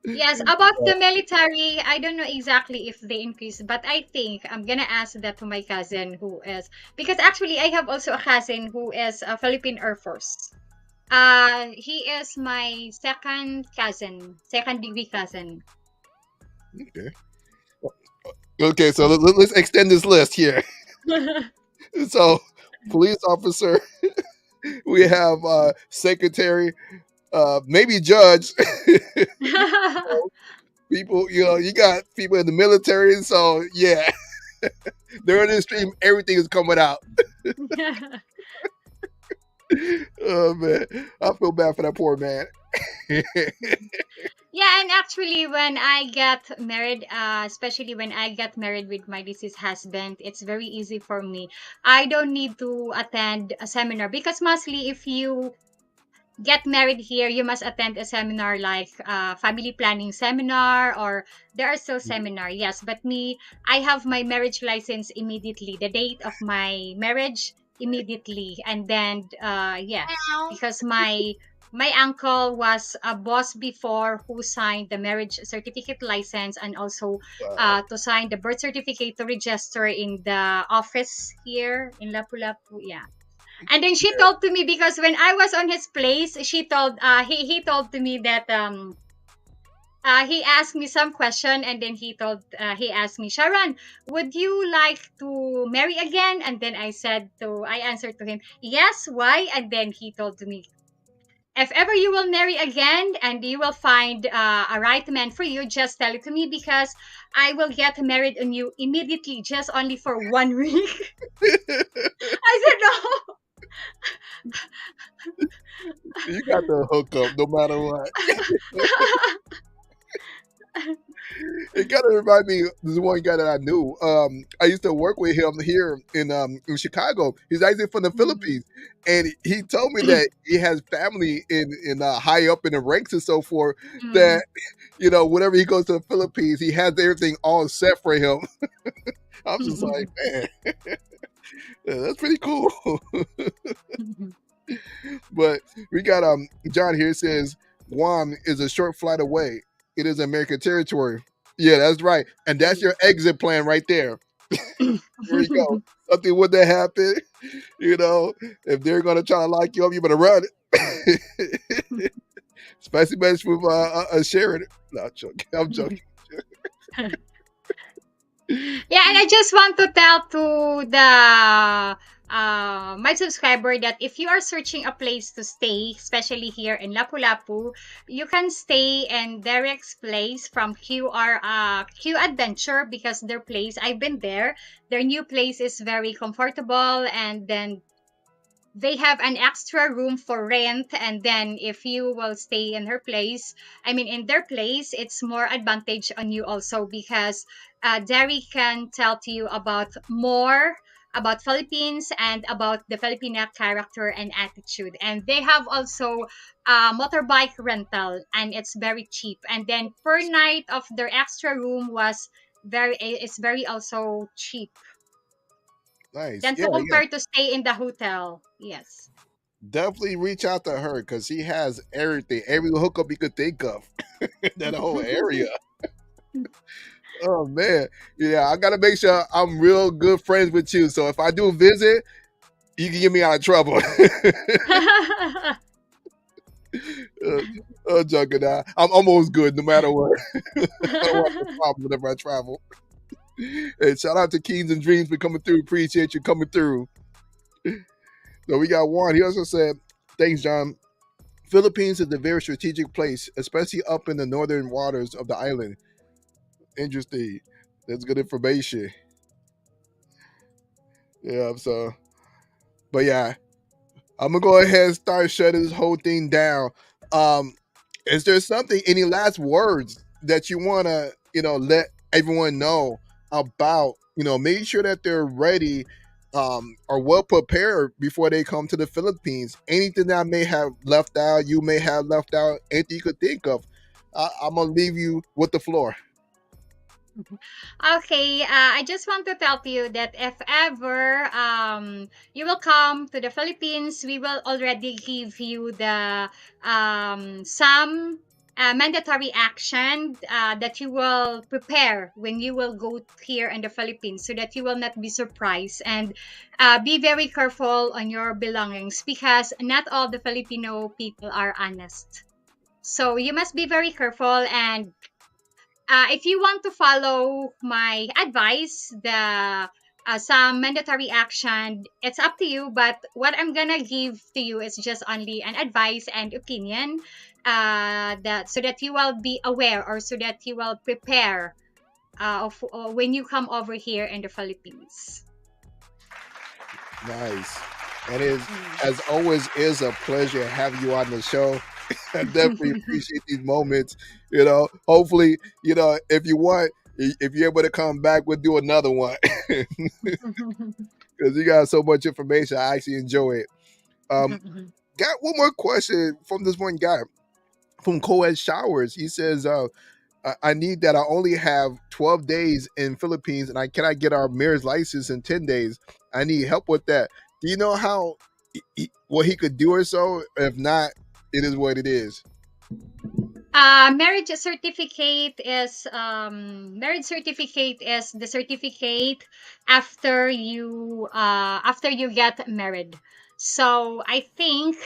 [SPEAKER 2] Yes, about the military, I don't know exactly if they increase, but I think I'm gonna ask that to my cousin who is, because actually I have also a cousin who is a Philippine Air Force. He is my second cousin, second degree cousin.
[SPEAKER 1] Okay. Okay, so let's extend this list here. So, police officer, we have secretary, maybe judge. People, you got people in the military, so yeah, during this stream, everything is coming out. Oh man, I feel bad for that poor man.
[SPEAKER 2] Yeah, and actually, when I got married, especially when I got married with my deceased husband, it's very easy for me. I don't need to attend a seminar because mostly if you get married here, you must attend a seminar like family planning seminar, or there are still seminar. Yes, but me, I have my marriage license immediately. The date of my marriage immediately, and then yeah, because my uncle was a boss before who signed the marriage certificate license and also
[SPEAKER 1] Wow.
[SPEAKER 2] to sign the birth certificate to register in the office here in Lapu-Lapu. Yeah, and then she told to me because when I was on his place, she told he told to me that he asked me some question, and then he asked me, Sharon, would you like to marry again? And then I answered to him, yes, why? And then he told to me, if ever you will marry again and you will find a right man for you, just tell it to me because I will get married on you immediately, just only for 1 week. I said no.
[SPEAKER 1] You got the hookup no matter what. It kind of remind me of this one guy that I knew. I used to work with him here in Chicago. He's actually from the
[SPEAKER 2] Mhm.
[SPEAKER 1] Philippines, and he told me that he has family in high up in the ranks and so forth.
[SPEAKER 2] Mm.
[SPEAKER 1] That whenever he goes to the Philippines, he has everything all set for him. I'm just like, man, yeah, that's pretty cool. But we got John here says Guam is a short flight away. It is American territory. Yeah, that's right. And that's your exit plan right there. There you go. Something would that happen, if they're gonna try to lock you up, you better run. Spicy message with Sharon. No, I'm joking. I'm joking.
[SPEAKER 2] Yeah, and I just want to tell to the my subscriber that if you are searching a place to stay, especially here in Lapu-Lapu, you can stay in Derek's place from Q Adventure because their place, I've been there. Their new place is very comfortable, and then they have an extra room for rent. And then if you will stay in her place, I mean in their place, it's more advantage on you also because Derry can tell to you about more about Philippines and about the Filipina character and attitude. And they have also motorbike rental, and it's very cheap. And then per night of their extra room was very it's very also cheap
[SPEAKER 1] Nice.
[SPEAKER 2] than
[SPEAKER 1] Yeah,
[SPEAKER 2] to
[SPEAKER 1] yeah.
[SPEAKER 2] compare to stay in the hotel. Yes.
[SPEAKER 1] Definitely reach out to her because she has everything, every hookup you could think of. That whole area. Oh man. Yeah, I gotta make sure I'm real good friends with you. So if I do visit, you can get me out of trouble. uh, joking now. I'm almost good no matter what. I don't want no problem whenever I travel. Hey, shout out to Keens and Dreams for coming through. Appreciate you coming through. So we got one. He also said, thanks, John. Philippines is a very strategic place, especially up in the northern waters of the island. Interesting. That's good information. Yeah, so but yeah. I'm gonna go ahead and start shutting this whole thing down. Um, is there something, any last words that you wanna, let everyone know about, making sure that they're ready, or well prepared before they come to the Philippines? Anything that I may have left out, you may have left out, anything you could think of. I'm gonna leave you with the floor.
[SPEAKER 2] Okay, I just want to tell you that if ever you will come to the Philippines, we will already give you the some mandatory action that you will prepare when you will go here in the Philippines, so that you will not be surprised, and be very careful on your belongings, because not all the Filipino people are honest. So you must be very careful, and if you want to follow my advice, the some mandatory action, it's up to you. But what I'm gonna give to you is just only an advice and opinion, that so that you will be aware, or so that you will prepare of when you come over here in the Philippines.
[SPEAKER 1] Nice. And it,
[SPEAKER 2] Mm.
[SPEAKER 1] as always, is a pleasure having you on the show. I definitely appreciate these moments. Hopefully, if you want, if you're able to come back, we'll do another one because you got so much information. I actually enjoy it. Um, got one more question from this one guy from Coed Showers. He says, I need that. I only have 12 days in Philippines, and I cannot get our mayor's license in 10 days. I need help with that. Do you know how what he could do or so? If not, it is what it is.
[SPEAKER 2] Marriage certificate is the certificate after you get married. So I think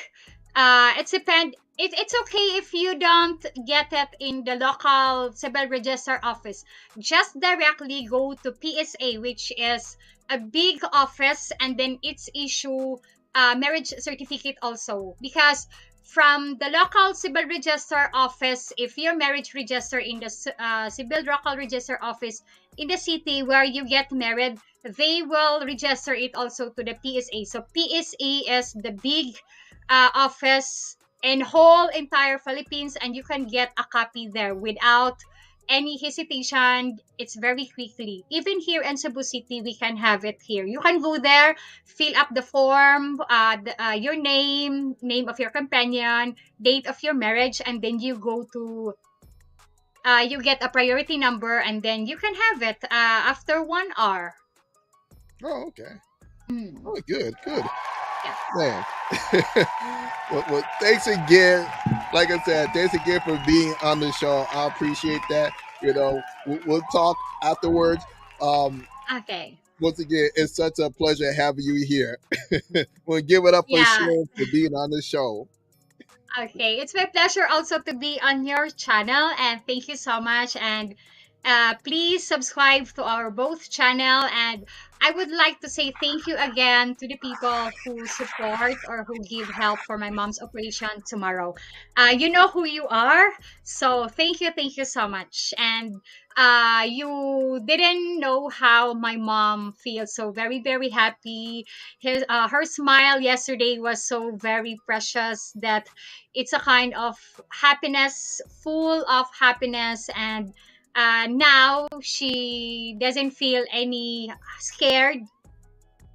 [SPEAKER 2] it's okay if you don't get it in the local civil register office. Just directly go to PSA, which is a big office, and then it's issue marriage certificate also, because from the local civil register office, if your marriage register in the civil local register office in the city where you get married, they will register it also to the PSA. So PSA is the big office in whole entire Philippines, and you can get a copy there without any hesitation. It's very quickly. Even here in Cebu City, we can have it here. You can go there, fill up the form, your name of your companion, date of your marriage, and then you go to, you get a priority number, and then you can have it after 1 hour.
[SPEAKER 1] Oh, okay.
[SPEAKER 2] Mm,
[SPEAKER 1] Oh, good, good,
[SPEAKER 2] yes.
[SPEAKER 1] man. Well, thanks again. Like I said, thanks again for being on the show. I appreciate that. We'll talk afterwards. Um,
[SPEAKER 2] Okay.
[SPEAKER 1] Once again, it's such a pleasure having you here. We'll give it up for
[SPEAKER 2] Yeah.
[SPEAKER 1] Sharon for being on the show.
[SPEAKER 2] Okay, it's my pleasure also to be on your channel, and thank you so much. And please subscribe to our both channel. And I would like to say thank you again to the people who support or who give help for my mom's operation tomorrow. You know who you are, so thank you so much. And you didn't know how my mom feels, so very very happy. Her smile yesterday was so very precious, that it's a kind of happiness, full of happiness. And now she doesn't feel any scared.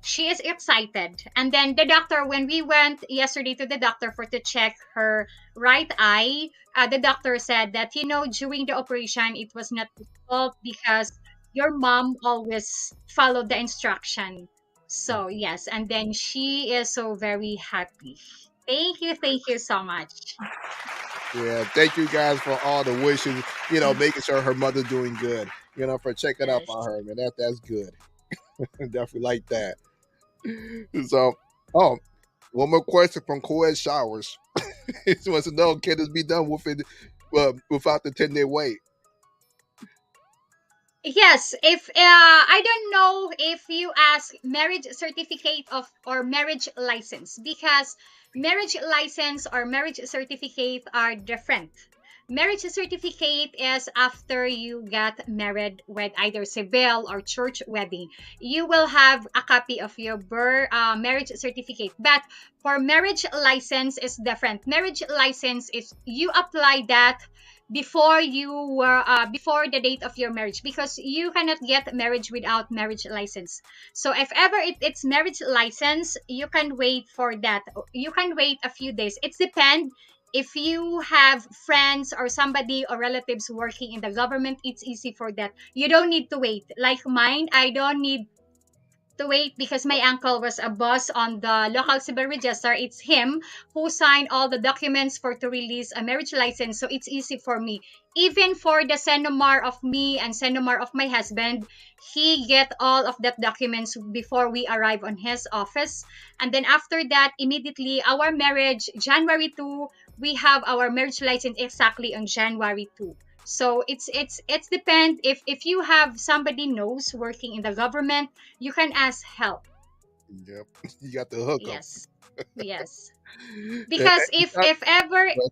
[SPEAKER 2] She is excited. And then the doctor, when we went yesterday to the doctor for to check her right eye, the doctor said that, during the operation, it was not difficult because your mom always followed the instruction. So yes, and then she is so very happy. Thank you so much.
[SPEAKER 1] Yeah, thank you guys for all the wishes. Making sure her mother's doing good. For checking up on
[SPEAKER 2] Yes.
[SPEAKER 1] her, man. That's good. Definitely like that. So, oh, one more question from Coed Showers. He wants to know, can this be done without the 10-day wait?
[SPEAKER 2] Yes, if I don't know if you ask marriage certificate of or marriage license, because marriage license or marriage certificate are different. Marriage certificate is after you get married with either civil or church wedding. You will have a copy of your marriage certificate. But for marriage license is different. Marriage license is you apply that before the date of your marriage, because you cannot get marriage without marriage license. So if ever it's marriage license, you can wait for that. You can wait a few days. It's depend. If you have friends or somebody or relatives working in the government, it's easy for that. You don't need to wait. Like mine, I don't need to wait because my uncle was a boss on the local civil register. It's him who signed all the documents for to release a marriage license. So it's easy for me. Even for the senomar of me and senomar of my husband, he get all of that documents before we arrive on his office. And then after that, immediately our marriage, January 2, we have our marriage license exactly on January 2. So it's depend. If you have somebody knows working in the government, you can ask help.
[SPEAKER 1] Yep. You got the hookup.
[SPEAKER 2] Yes. Yes.
[SPEAKER 1] And
[SPEAKER 2] Because
[SPEAKER 1] you got-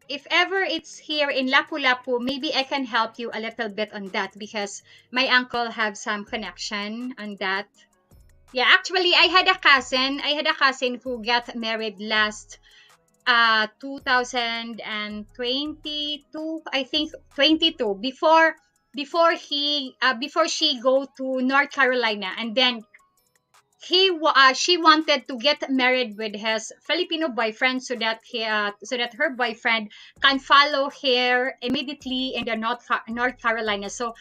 [SPEAKER 2] if ever it's here in Lapu-Lapu, maybe I can help you a little bit on that, because my uncle have some connection on that. Yeah, actually I had a cousin who got married last 2022, I think 22, before she go to North Carolina. And then she wanted to get married with his Filipino boyfriend, so that so that her boyfriend can follow her immediately in the North Carolina. So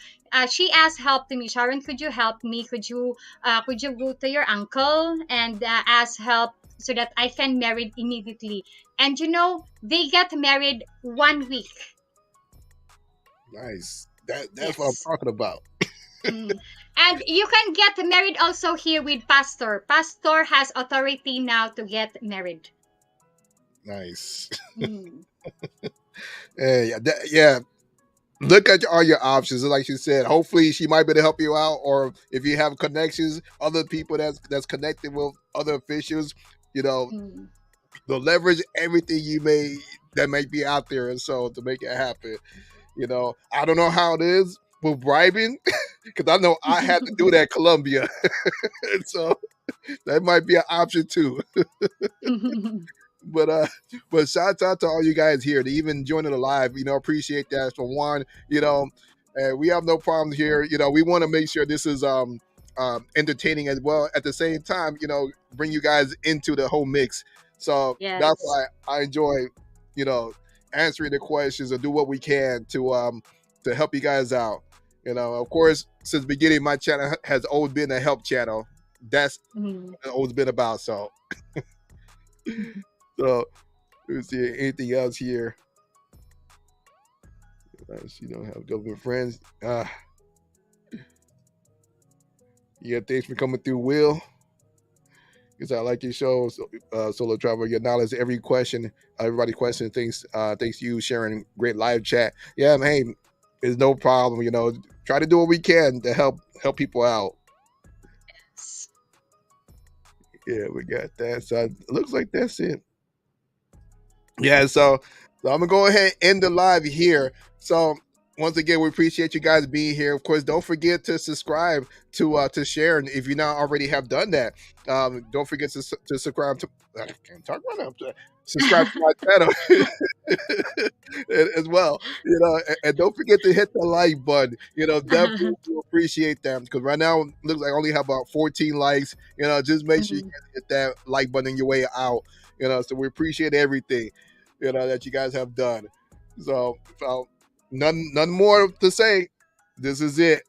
[SPEAKER 2] she asked help to me. Sharon, could you help me? Could you go to your uncle and ask help so that I can marry immediately? And they get married 1 week.
[SPEAKER 1] nice. That's what I'm
[SPEAKER 2] Yes.
[SPEAKER 1] talking about.
[SPEAKER 2] Mm. And you can get married also here with pastor. Pastor has authority now to get married.
[SPEAKER 1] Nice.
[SPEAKER 2] Mm.
[SPEAKER 1] Hey, yeah. Look at all your options. Like she said, hopefully she might be able to help you out, or if you have connections, other people that's connected with other officials, you know,
[SPEAKER 2] Mm.
[SPEAKER 1] the leverage everything you may that might be out there, and so to make it happen. I don't know how it is with bribing because I know I had to do that at Columbia, and so that might be an option too. But but shout out to all you guys here to even joining the live. Appreciate that for one. We have no problems here. We want to make sure this is entertaining as well. At the same time, bring you guys into the whole mix. So that's
[SPEAKER 2] Yes.
[SPEAKER 1] why I enjoy, you know, answering the questions or do what we can to help you guys out. Of course, since the beginning, my channel has always been a help channel. That's
[SPEAKER 2] Mm.
[SPEAKER 1] what it's always been about. So let's see anything else here. She don't have government friends. Yeah, thanks for coming through, Will. Because I like your show, Solo Travel. Your knowledge, every question, everybody question. Thanks to you sharing great live chat. Yeah, hey, it's no problem. Try to do what we can to help people out.
[SPEAKER 2] Yes.
[SPEAKER 1] Yeah, we got that. So it looks like that's it. Yeah, so I'm gonna go ahead and end the live here. So once again, we appreciate you guys being here. Of course, don't forget to subscribe to Sharon if you not already have done that. Don't forget to subscribe to. I can't talk right now. Subscribe to my channel as well. And don't forget to hit the like button. Definitely do appreciate that because right now it looks like I only have about 14 likes. Just make sure you
[SPEAKER 2] Mhm.
[SPEAKER 1] hit that like button on your way out. So we appreciate everything that you guys have done. So, none more to say. This is it.